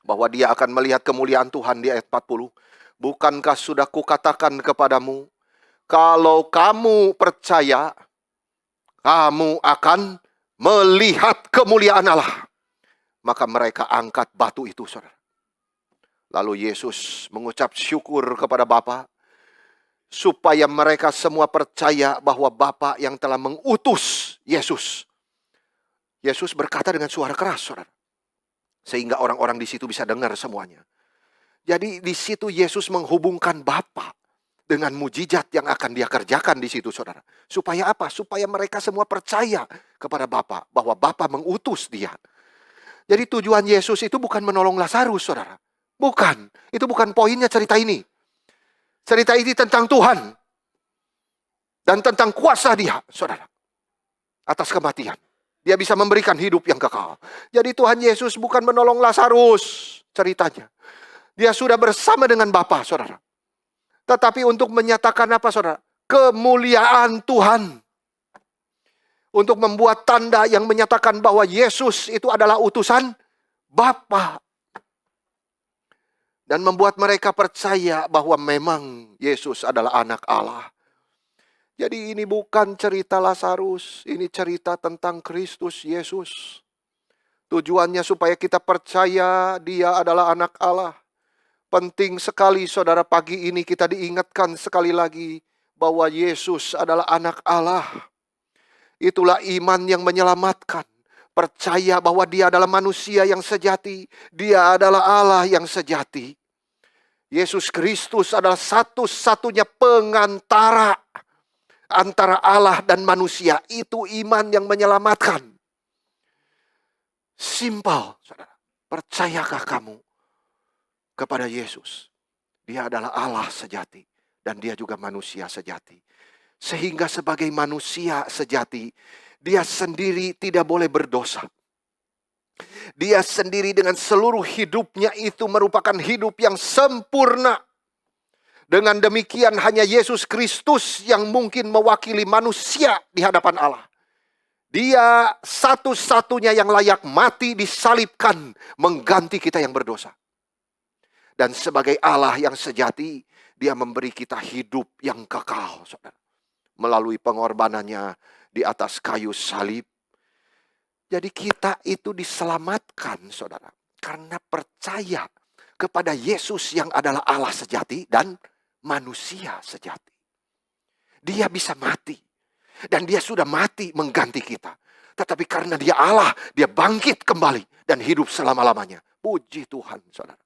Bahwa dia akan melihat kemuliaan Tuhan di ayat 40. Bukankah sudah kukatakan kepadamu, kalau kamu percaya, kamu akan melihat kemuliaan Allah. Maka mereka angkat batu itu, saudara. Lalu Yesus mengucap syukur kepada Bapa, supaya mereka semua percaya bahwa Bapa yang telah mengutus Yesus. Yesus berkata dengan suara keras, saudara. Sehingga orang-orang di situ bisa dengar semuanya. Jadi di situ Yesus menghubungkan Bapa dengan mujizat yang akan dia kerjakan di situ, saudara. Supaya apa? Supaya mereka semua percaya kepada Bapa, bahwa Bapa mengutus dia. Jadi tujuan Yesus itu bukan menolong Lazarus, saudara. Bukan. Itu bukan poinnya cerita ini. Cerita ini tentang Tuhan. Dan tentang kuasa dia, saudara. Atas kematian. Dia bisa memberikan hidup yang kekal. Jadi Tuhan Yesus bukan menolong Lazarus, ceritanya. Dia sudah bersama dengan Bapa, saudara. Tetapi untuk menyatakan apa, saudara? Kemuliaan Tuhan. Untuk membuat tanda yang menyatakan bahwa Yesus itu adalah utusan Bapa. Dan membuat mereka percaya bahwa memang Yesus adalah anak Allah. Jadi ini bukan cerita Lazarus, ini cerita tentang Kristus Yesus. Tujuannya supaya kita percaya dia adalah anak Allah. Penting sekali, saudara, pagi ini kita diingatkan sekali lagi bahwa Yesus adalah anak Allah. Itulah iman yang menyelamatkan. Percaya bahwa dia adalah manusia yang sejati. Dia adalah Allah yang sejati. Yesus Kristus adalah satu-satunya pengantara antara Allah dan manusia. Itu iman yang menyelamatkan. Simpel, saudara. Percayakah kamu kepada Yesus? Dia adalah Allah sejati. Dan dia juga manusia sejati. Sehingga sebagai manusia sejati, dia sendiri tidak boleh berdosa. Dia sendiri dengan seluruh hidupnya itu merupakan hidup yang sempurna. Dengan demikian hanya Yesus Kristus yang mungkin mewakili manusia di hadapan Allah. Dia satu-satunya yang layak mati disalibkan mengganti kita yang berdosa. Dan sebagai Allah yang sejati, dia memberi kita hidup yang kekal, saudara. Melalui pengorbanannya di atas kayu salib. Jadi kita itu diselamatkan, saudara. Karena percaya kepada Yesus yang adalah Allah sejati dan manusia sejati. Dia bisa mati. Dan dia sudah mati mengganti kita. Tetapi karena dia Allah, dia bangkit kembali dan hidup selama-lamanya. Puji Tuhan, saudara.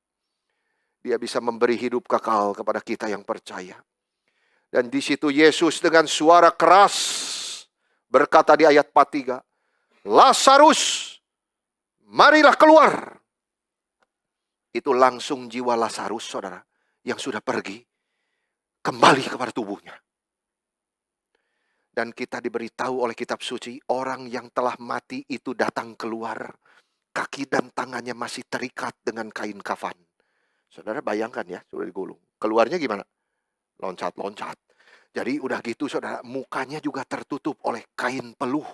Dia bisa memberi hidup kekal kepada kita yang percaya. Dan di situ Yesus dengan suara keras berkata di ayat 43, Lazarus, marilah keluar. Itu langsung jiwa Lazarus, saudara, yang sudah pergi, kembali kepada tubuhnya. Dan kita diberitahu oleh kitab suci, orang yang telah mati itu datang keluar. Kaki dan tangannya masih terikat dengan kain kafan. Saudara bayangkan ya, sudah digulung. Keluarnya gimana? Loncat-loncat. Jadi udah gitu saudara, mukanya juga tertutup oleh kain peluh.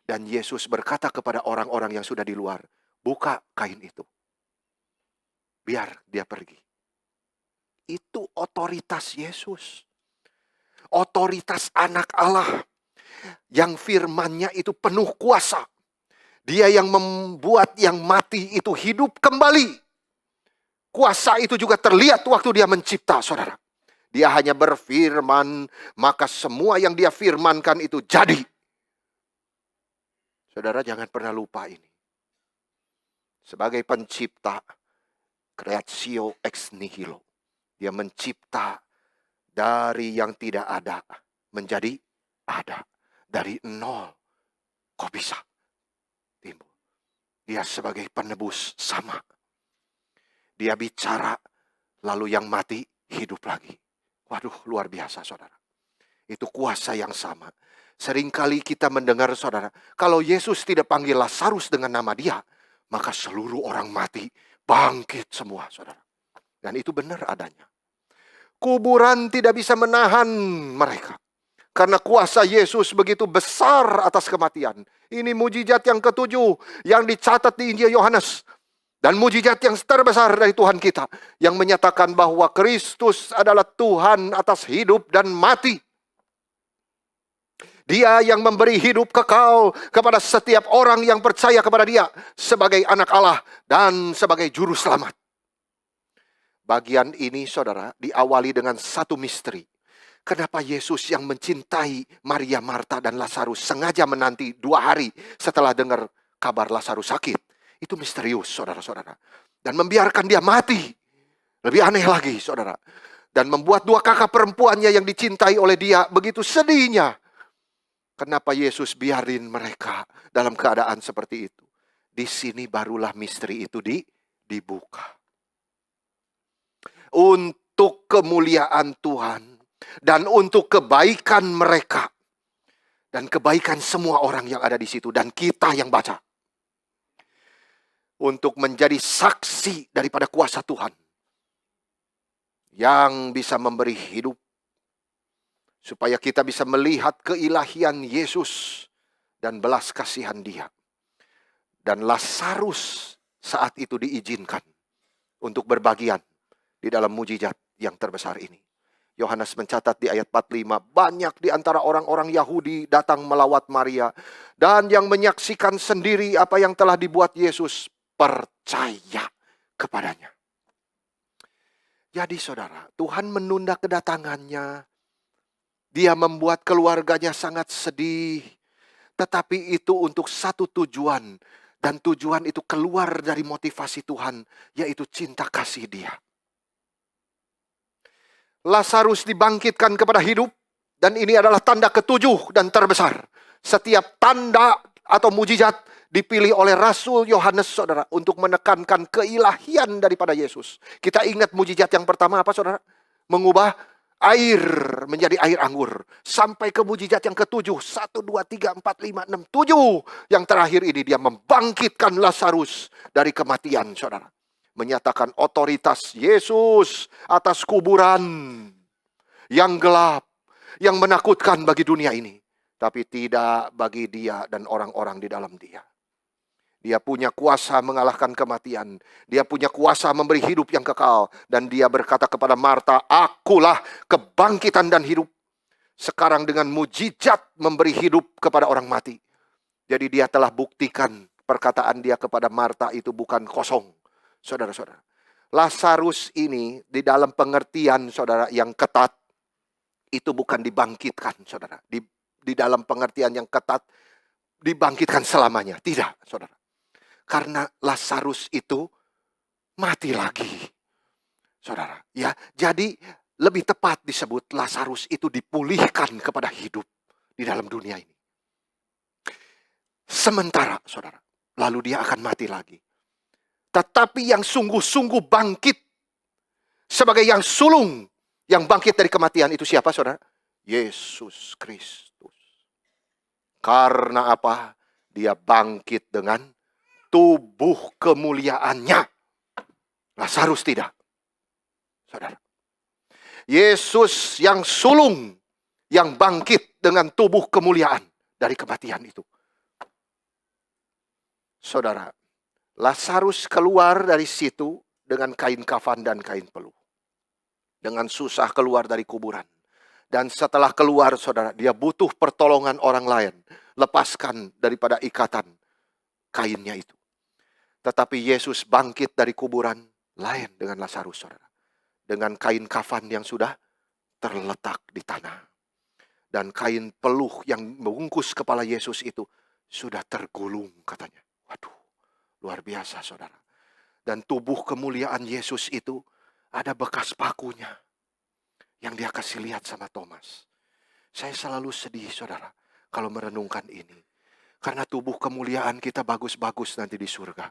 Dan Yesus berkata kepada orang-orang yang sudah di luar, buka kain itu. Biar dia pergi. Itu otoritas Yesus. Otoritas anak Allah. Yang firman-Nya itu penuh kuasa. Dia yang membuat yang mati itu hidup kembali. Kuasa itu juga terlihat waktu dia mencipta, saudara. Dia hanya berfirman, maka semua yang dia firmankan itu jadi. Saudara jangan pernah lupa ini. Sebagai pencipta, creatio ex nihilo. Dia mencipta dari yang tidak ada menjadi ada. Dari nol, kok bisa timbul? Dia sebagai penebus sama. Dia bicara, lalu yang mati hidup lagi. Waduh, luar biasa saudara. Itu kuasa yang sama. Seringkali kita mendengar saudara, kalau Yesus tidak panggil Lazarus dengan nama dia, maka seluruh orang mati bangkit semua saudara. Dan itu benar adanya. Kuburan tidak bisa menahan mereka. Karena kuasa Yesus begitu besar atas kematian. Ini mujizat yang ketujuh yang dicatat di Injil Yohanes. Dan mujizat yang terbesar dari Tuhan kita. Yang menyatakan bahwa Kristus adalah Tuhan atas hidup dan mati. Dia yang memberi hidup kekal kepada setiap orang yang percaya kepada dia. Sebagai anak Allah dan sebagai juru selamat. Bagian ini saudara diawali dengan satu misteri. Kenapa Yesus yang mencintai Maria, Marta, dan Lazarus sengaja menanti 2 hari setelah dengar kabar Lazarus sakit. Itu misterius, saudara-saudara. Dan membiarkan dia mati. Lebih aneh lagi, saudara. Dan membuat 2 kakak perempuannya yang dicintai oleh dia begitu sedihnya. Kenapa Yesus biarin mereka dalam keadaan seperti itu? Di sini barulah misteri itu dibuka. Untuk kemuliaan Tuhan. Dan untuk kebaikan mereka. Dan kebaikan semua orang yang ada di situ. Dan kita yang baca. Untuk menjadi saksi daripada kuasa Tuhan. Yang bisa memberi hidup. Supaya kita bisa melihat keilahian Yesus. Dan belas kasihan dia. Dan Lazarus saat itu diizinkan. Untuk berbagian di dalam mujizat yang terbesar ini. Yohanes mencatat di ayat 45, banyak di antara orang-orang Yahudi datang melawat Maria. Dan yang menyaksikan sendiri apa yang telah dibuat Yesus, percaya kepadanya. Jadi saudara, Tuhan menunda kedatangannya. Dia membuat keluarganya sangat sedih. Tetapi itu untuk satu tujuan. Dan tujuan itu keluar dari motivasi Tuhan, yaitu cinta kasih dia. Lazarus dibangkitkan kepada hidup. Dan ini adalah tanda ketujuh dan terbesar. Setiap tanda atau mujizat dipilih oleh Rasul Yohanes, saudara. Untuk menekankan keilahian daripada Yesus. Kita ingat mujizat yang pertama apa, saudara? Mengubah air menjadi air anggur. Sampai ke mujizat yang ketujuh. 1, 2, 3, 4, 5, 6, 7. Yang terakhir ini dia membangkitkan Lazarus dari kematian, saudara. Menyatakan otoritas Yesus atas kuburan yang gelap, yang menakutkan bagi dunia ini. Tapi tidak bagi dia dan orang-orang di dalam dia. Dia punya kuasa mengalahkan kematian. Dia punya kuasa memberi hidup yang kekal. Dan dia berkata kepada Marta, akulah kebangkitan dan hidup. Sekarang dengan mujizat memberi hidup kepada orang mati. Jadi dia telah buktikan perkataan dia kepada Marta itu bukan kosong. Saudara-saudara, Lazarus ini di dalam pengertian saudara yang ketat, itu bukan dibangkitkan saudara. Di dalam pengertian yang ketat, dibangkitkan selamanya. Tidak, saudara. Karena Lazarus itu mati lagi. Saudara, ya. Jadi lebih tepat disebut Lazarus itu dipulihkan kepada hidup di dalam dunia ini. Sementara, saudara, lalu dia akan mati lagi. Tetapi yang sungguh-sungguh bangkit sebagai yang sulung, yang bangkit dari kematian itu siapa, saudara? Yesus Kristus. Karena apa? Dia bangkit dengan tubuh kemuliaannya. Lazarus tidak. Saudara. Yesus yang sulung, yang bangkit dengan tubuh kemuliaan dari kematian itu. Saudara, Lazarus keluar dari situ dengan kain kafan dan kain peluh. Dengan susah keluar dari kuburan. Dan setelah keluar, saudara, dia butuh pertolongan orang lain. Lepaskan daripada ikatan kainnya itu. Tetapi Yesus bangkit dari kuburan lain dengan Lazarus, saudara. Dengan kain kafan yang sudah terletak di tanah. Dan kain peluh yang membungkus kepala Yesus itu sudah tergulung katanya. Waduh, luar biasa, saudara. Dan tubuh kemuliaan Yesus itu ada bekas pakunya yang dia kasih lihat sama Thomas. Saya selalu sedih, saudara, kalau merenungkan ini. Karena tubuh kemuliaan kita bagus-bagus nanti di surga.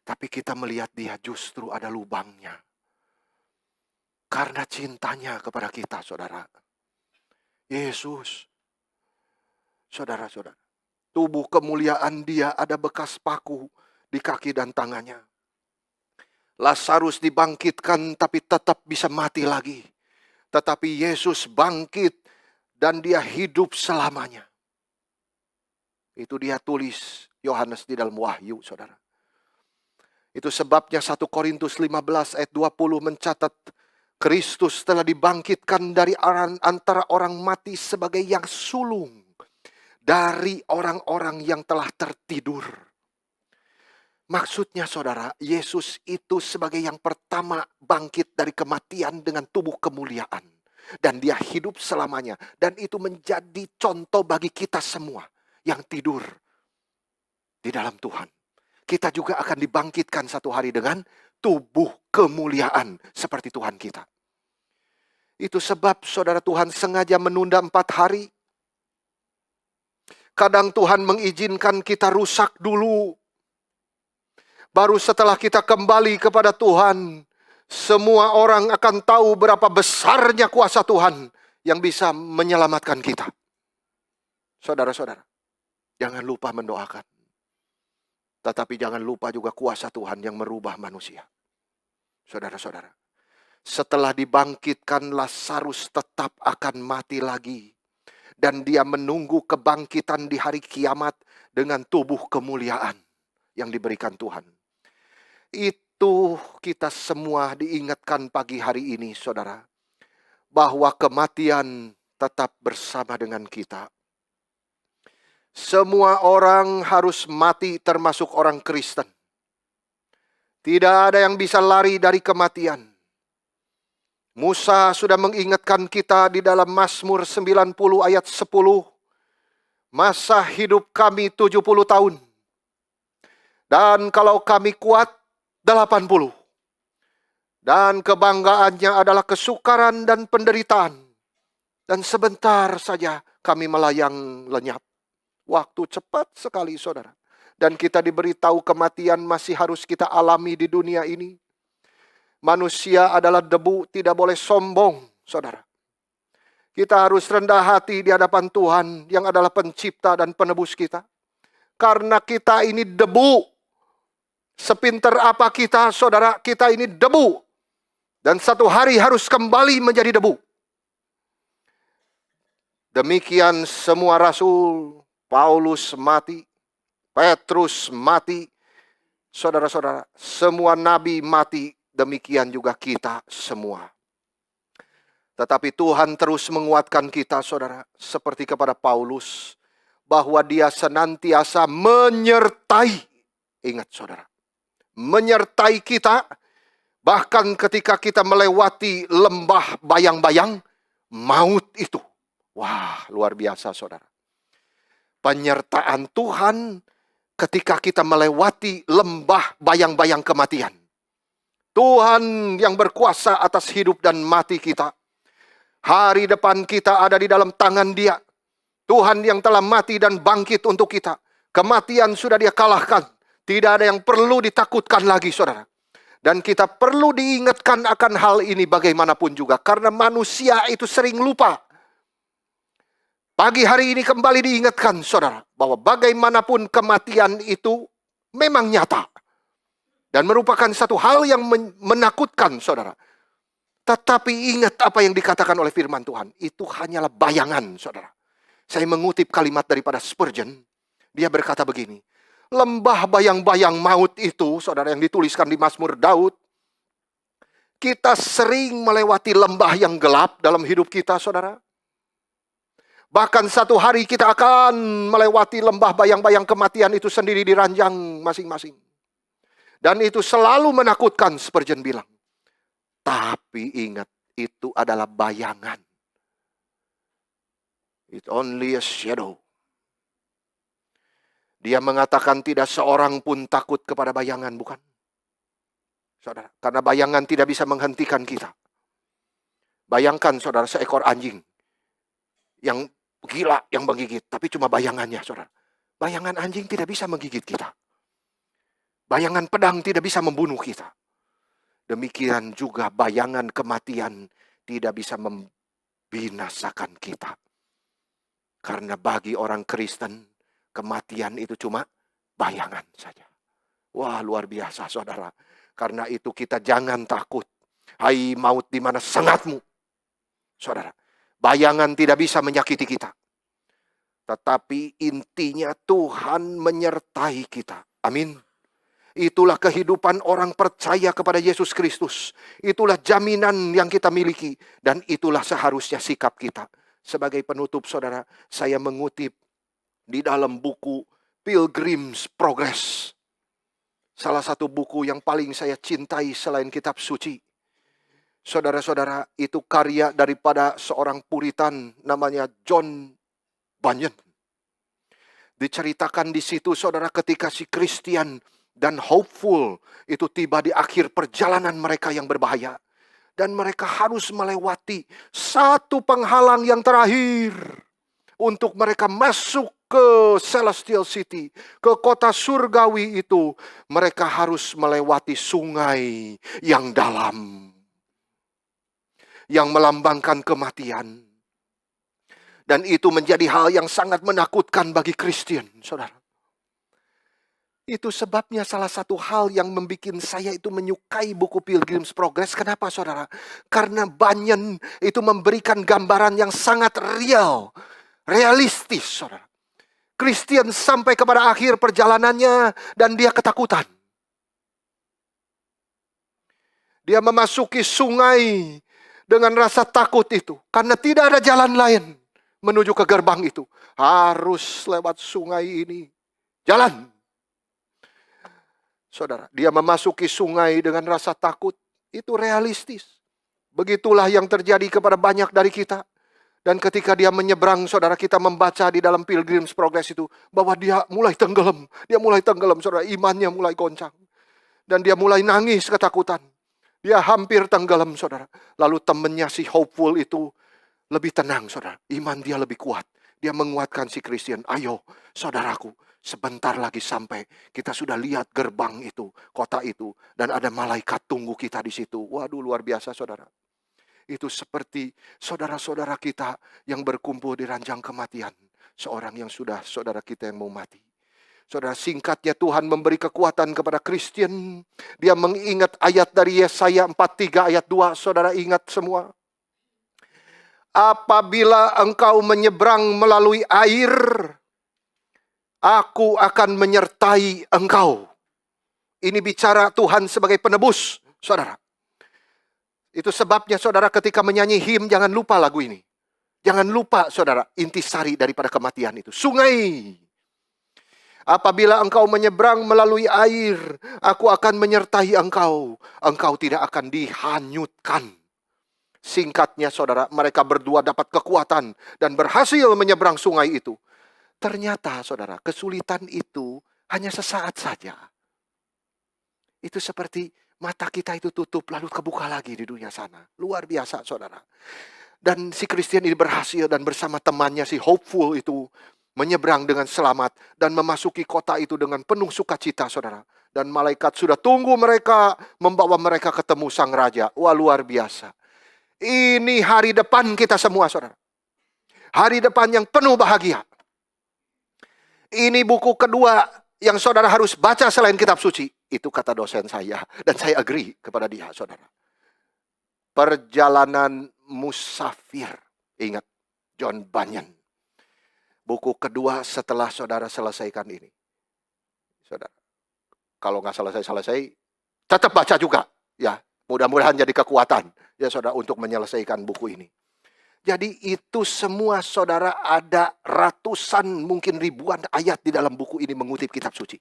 Tapi kita melihat dia justru ada lubangnya. Karena cintanya kepada kita, saudara. Yesus, saudara-saudara, tubuh kemuliaan dia ada bekas paku di kaki dan tangannya. Lazarus dibangkitkan tapi tetap bisa mati lagi. Tetapi Yesus bangkit dan dia hidup selamanya. Itu dia tulis Yohanes di dalam Wahyu, saudara. Itu sebabnya 1 Korintus 15 ayat 20 mencatat Kristus telah dibangkitkan dari antara orang mati sebagai yang sulung dari orang-orang yang telah tertidur. Maksudnya, saudara, Yesus itu sebagai yang pertama bangkit dari kematian dengan tubuh kemuliaan. Dan dia hidup selamanya. Dan itu menjadi contoh bagi kita semua yang tidur di dalam Tuhan. Kita juga akan dibangkitkan satu hari dengan tubuh kemuliaan seperti Tuhan kita. Itu sebab, saudara, Tuhan sengaja menunda 4 hari. Kadang Tuhan mengizinkan kita rusak dulu. Baru setelah kita kembali kepada Tuhan, semua orang akan tahu berapa besarnya kuasa Tuhan yang bisa menyelamatkan kita. Saudara-saudara, jangan lupa mendoakan. Tetapi jangan lupa juga kuasa Tuhan yang merubah manusia. Saudara-saudara, setelah dibangkitkan, Lazarus tetap akan mati lagi. Dan dia menunggu kebangkitan di hari kiamat dengan tubuh kemuliaan yang diberikan Tuhan. Itu kita semua diingatkan pagi hari ini, saudara. Bahwa kematian tetap bersama dengan kita. Semua orang harus mati termasuk orang Kristen. Tidak ada yang bisa lari dari kematian. Musa sudah mengingatkan kita di dalam Mazmur 90 ayat 10. Masa hidup kami 70 tahun. Dan kalau kami kuat 80. Dan kebanggaannya adalah kesukaran dan penderitaan. Dan sebentar saja kami melayang lenyap. Waktu cepat sekali, saudara. Dan kita diberitahu kematian masih harus kita alami di dunia ini. Manusia adalah debu, tidak boleh sombong, saudara. Kita harus rendah hati di hadapan Tuhan yang adalah pencipta dan penebus kita. Karena kita ini debu. Sepinter apa kita, saudara, kita ini debu. Dan satu hari harus kembali menjadi debu. Demikian semua rasul, Paulus mati, Petrus mati, saudara-saudara, semua nabi mati, demikian juga kita semua. Tetapi Tuhan terus menguatkan kita, saudara, seperti kepada Paulus, bahwa dia senantiasa menyertai, ingat saudara, menyertai kita, bahkan ketika kita melewati lembah bayang-bayang, maut itu. Wah, luar biasa, saudara. Penyertaan Tuhan ketika kita melewati lembah bayang-bayang kematian. Tuhan yang berkuasa atas hidup dan mati kita. Hari depan kita ada di dalam tangan Dia. Tuhan yang telah mati dan bangkit untuk kita. Kematian sudah Dia kalahkan. Tidak ada yang perlu ditakutkan lagi, saudara. Dan kita perlu diingatkan akan hal ini bagaimanapun juga. Karena manusia itu sering lupa. Pagi hari ini kembali diingatkan, saudara, bahwa bagaimanapun kematian itu memang nyata. Dan merupakan satu hal yang menakutkan, saudara. Tetapi ingat apa yang dikatakan oleh firman Tuhan. Itu hanyalah bayangan, saudara. Saya mengutip kalimat daripada Spurgeon. Dia berkata begini. Lembah bayang-bayang maut itu, saudara, yang dituliskan di Mazmur Daud. Kita sering melewati lembah yang gelap dalam hidup kita, saudara. Bahkan satu hari kita akan melewati lembah bayang-bayang kematian itu sendiri di ranjang masing-masing. Dan itu selalu menakutkan, Spurgeon bilang. Tapi ingat, itu adalah bayangan. It's only a shadow. Dia mengatakan tidak seorang pun takut kepada bayangan, bukan? Saudara, karena bayangan tidak bisa menghentikan kita. Bayangkan, saudara, seekor anjing yang gila, yang menggigit. Tapi cuma bayangannya, saudara. Bayangan anjing tidak bisa menggigit kita. Bayangan pedang tidak bisa membunuh kita. Demikian juga bayangan kematian tidak bisa membinasakan kita. Karena bagi orang Kristen, kematian itu cuma bayangan saja. Wah, luar biasa, saudara. Karena itu kita jangan takut. Hai maut, di mana sengatmu? Saudara. Bayangan tidak bisa menyakiti kita. Tetapi intinya Tuhan menyertai kita. Amin. Itulah kehidupan orang percaya kepada Yesus Kristus. Itulah jaminan yang kita miliki. Dan itulah seharusnya sikap kita. Sebagai penutup, saudara, saya mengutip di dalam buku Pilgrim's Progress. Salah satu buku yang paling saya cintai selain kitab suci. Saudara-saudara, itu karya daripada seorang Puritan namanya John Bunyan. Diceritakan di situ, saudara, ketika si Christian dan hopeful itu tiba di akhir perjalanan mereka yang berbahaya. Dan mereka harus melewati satu penghalang yang terakhir untuk mereka masuk ke Celestial City, ke kota surgawi itu. Mereka harus melewati sungai yang dalam, yang melambangkan kematian. Dan itu menjadi hal yang sangat menakutkan bagi Kristen, saudara. Itu sebabnya salah satu hal yang membuat saya itu menyukai buku Pilgrim's Progress. Kenapa, saudara? Karena Bunyan itu memberikan gambaran yang sangat real, realistis, saudara. Kristen sampai kepada akhir perjalanannya dan dia ketakutan. Dia memasuki sungai dengan rasa takut itu. Karena tidak ada jalan lain menuju ke gerbang itu. Harus lewat sungai ini. Jalan. Saudara, dia memasuki sungai dengan rasa takut. Itu realistis. Begitulah yang terjadi kepada banyak dari kita. Dan ketika dia menyeberang, saudara, kita membaca di dalam Pilgrim's Progress itu. Bahwa dia mulai tenggelam. Dia mulai tenggelam, saudara. Imannya mulai goncang. Dan dia mulai nangis ketakutan. Dia hampir tenggelam, saudara. Lalu temannya si hopeful itu lebih tenang, saudara. Iman dia lebih kuat. Dia menguatkan si Christian. Ayo, saudaraku. Sebentar lagi sampai. Kita sudah lihat gerbang itu. Kota itu. Dan ada malaikat tunggu kita di situ. Waduh, luar biasa, saudara. Itu seperti saudara-saudara kita yang berkumpul di ranjang kematian. Seorang yang sudah saudara kita yang mau mati. Saudara, singkatnya Tuhan memberi kekuatan kepada Kristen. Dia mengingat ayat dari Yesaya 43 ayat 2. Saudara ingat semua. Apabila engkau menyeberang melalui air, aku akan menyertai engkau. Ini bicara Tuhan sebagai penebus, saudara. Itu sebabnya saudara ketika menyanyi him, jangan lupa lagu ini. Jangan lupa saudara, intisari daripada kematian itu. Sungai. Apabila engkau menyeberang melalui air, aku akan menyertai engkau. Engkau tidak akan dihanyutkan. Singkatnya saudara, mereka berdua dapat kekuatan dan berhasil menyeberang sungai itu. Ternyata saudara, kesulitan itu hanya sesaat saja. Itu seperti mata kita itu tutup lalu kebuka lagi di dunia sana. Luar biasa saudara. Dan si Christian ini berhasil dan bersama temannya si Hopeful itu menyeberang dengan selamat dan memasuki kota itu dengan penuh sukacita saudara. Dan malaikat sudah tunggu mereka, membawa mereka ketemu sang raja. Wah, luar biasa. Ini hari depan kita semua saudara. Hari depan yang penuh bahagia. Ini buku kedua yang saudara harus baca selain kitab suci. Itu kata dosen saya. Dan saya agree kepada dia, saudara. Perjalanan Musafir. Ingat, John Bunyan. Buku kedua setelah saudara selesaikan ini. Saudara, kalau nggak selesai, tetap baca juga. Ya, mudah-mudahan jadi kekuatan. Ya saudara, untuk menyelesaikan buku ini. Jadi itu semua saudara ada ratusan mungkin ribuan ayat di dalam buku ini mengutip kitab suci.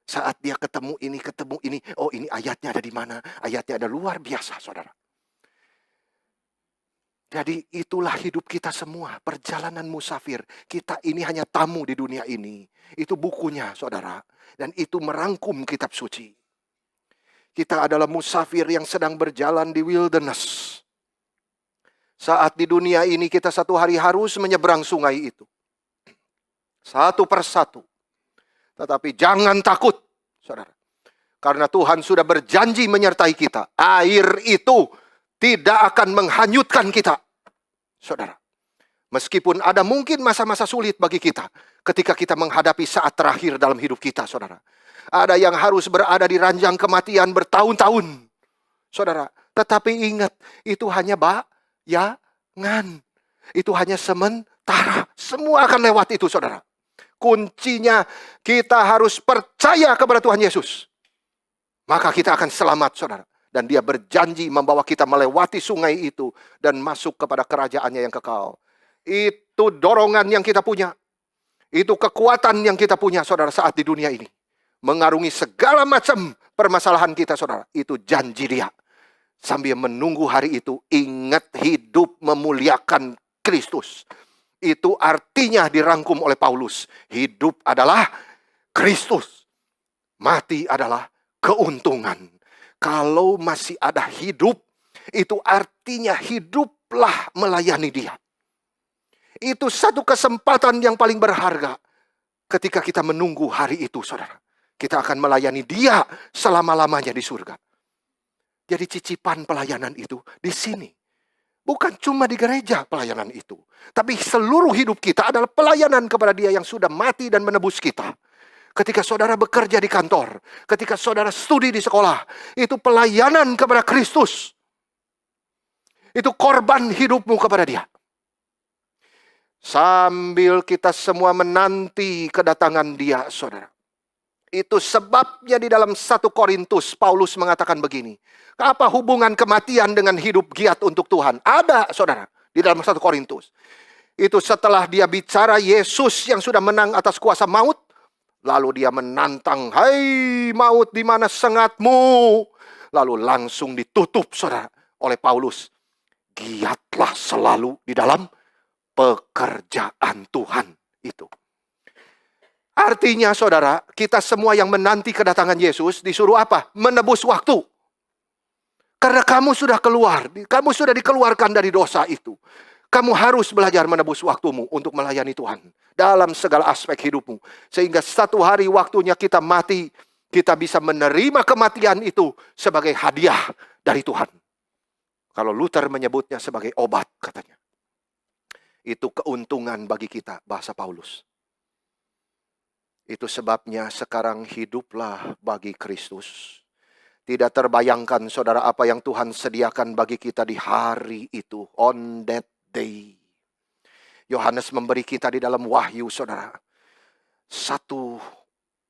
Saat dia ketemu ini, oh ini ayatnya ada di mana? Ayatnya ada, luar biasa saudara. Jadi itulah hidup kita semua, perjalanan musafir. Kita ini hanya tamu di dunia ini. Itu bukunya saudara. Dan itu merangkum kitab suci. Kita adalah musafir yang sedang berjalan di wilderness. Saat di dunia ini kita satu hari harus menyeberang sungai itu. Satu persatu. Tetapi jangan takut, saudara. Karena Tuhan sudah berjanji menyertai kita. Air itu tidak akan menghanyutkan kita, saudara. Meskipun ada mungkin masa-masa sulit bagi kita. Ketika kita menghadapi saat terakhir dalam hidup kita, saudara. Ada yang harus berada di ranjang kematian bertahun-tahun, saudara. Tetapi ingat, itu hanya bayangan. Itu hanya sementara. Semua akan lewat itu, saudara. Kuncinya kita harus percaya kepada Tuhan Yesus. Maka kita akan selamat, saudara. Dan dia berjanji membawa kita melewati sungai itu. Dan masuk kepada kerajaannya yang kekal. Itu dorongan yang kita punya. Itu kekuatan yang kita punya, saudara, saat di dunia ini. Mengarungi segala macam permasalahan kita, saudara. Itu janji dia. Sambil menunggu hari itu, ingat hidup memuliakan Kristus. Itu artinya dirangkum oleh Paulus. Hidup adalah Kristus. Mati adalah keuntungan. Kalau masih ada hidup, itu artinya hiduplah melayani dia. Itu satu kesempatan yang paling berharga. Ketika kita menunggu hari itu, saudara. Kita akan melayani dia selama-lamanya di surga. Jadi cicipan pelayanan itu di sini. Bukan cuma di gereja pelayanan itu. Tapi seluruh hidup kita adalah pelayanan kepada dia yang sudah mati dan menebus kita. Ketika saudara bekerja di kantor. Ketika saudara studi di sekolah. Itu pelayanan kepada Kristus. Itu korban hidupmu kepada dia. Sambil kita semua menanti kedatangan dia, saudara. Itu sebabnya di dalam 1 Korintus Paulus mengatakan begini. Apa hubungan kematian dengan hidup giat untuk Tuhan? Ada, saudara, di dalam 1 Korintus. Itu setelah dia bicara Yesus yang sudah menang atas kuasa maut. Lalu dia menantang, hai maut, di mana sengatmu? Lalu langsung ditutup, saudara, oleh Paulus. Giatlah selalu di dalam pekerjaan Tuhan itu. Artinya saudara, kita semua yang menanti kedatangan Yesus disuruh apa? Menebus waktu. Karena kamu sudah keluar, kamu sudah dikeluarkan dari dosa itu. Kamu harus belajar menebus waktumu untuk melayani Tuhan. Dalam segala aspek hidupmu. Sehingga satu hari waktunya kita mati, kita bisa menerima kematian itu sebagai hadiah dari Tuhan. Kalau Luther menyebutnya sebagai obat katanya. Itu keuntungan bagi kita, bahasa Paulus. Itu sebabnya sekarang hiduplah bagi Kristus. Tidak terbayangkan saudara apa yang Tuhan sediakan bagi kita di hari itu. On that day. Yohanes memberi kita di dalam Wahyu saudara. Satu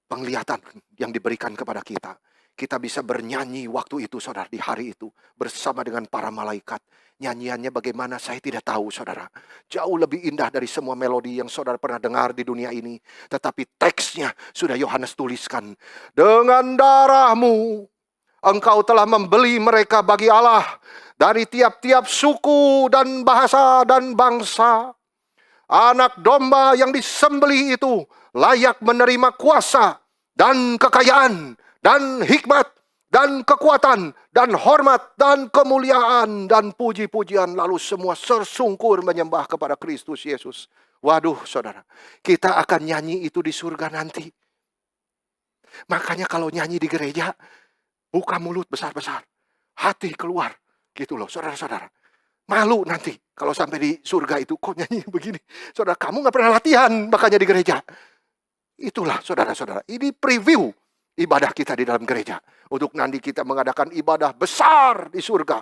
penglihatan yang diberikan kepada kita. Kita bisa bernyanyi waktu itu saudara, di hari itu. Bersama dengan para malaikat. Nyanyiannya bagaimana saya tidak tahu saudara. Jauh lebih indah dari semua melodi yang saudara pernah dengar di dunia ini. Tetapi teksnya sudah Yohanes tuliskan. Dengan darahmu engkau telah membeli mereka bagi Allah. Dari tiap-tiap suku dan bahasa dan bangsa. Anak domba yang disembelih itu layak menerima kuasa dan kekayaan dan hikmat dan kekuatan dan hormat dan kemuliaan dan puji-pujian, lalu semua tersungkur menyembah kepada Kristus Yesus. Waduh saudara, kita akan nyanyi itu di surga nanti. Makanya kalau nyanyi di gereja, buka mulut besar-besar, hati keluar, gitu loh saudara-saudara. Malu nanti kalau sampai di surga itu, kok nyanyi begini. Saudara, kamu gak pernah latihan makanya di gereja. Itulah saudara-saudara, ini preview ibadah kita di dalam gereja. Untuk nanti kita mengadakan ibadah besar di surga.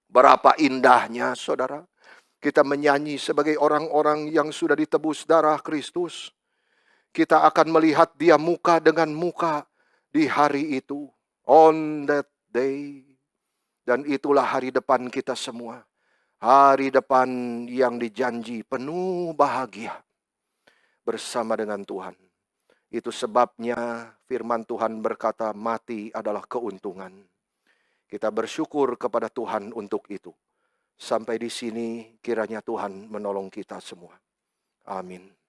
Berapa indahnya saudara, kita menyanyi sebagai orang-orang yang sudah ditebus darah Kristus. Kita akan melihat dia muka dengan muka di hari itu. On that day. Dan itulah hari depan kita semua. Hari depan yang dijanji penuh bahagia bersama dengan Tuhan. Itu sebabnya firman Tuhan berkata mati adalah keuntungan. Kita bersyukur kepada Tuhan untuk itu. Sampai di sini kiranya Tuhan menolong kita semua. Amin.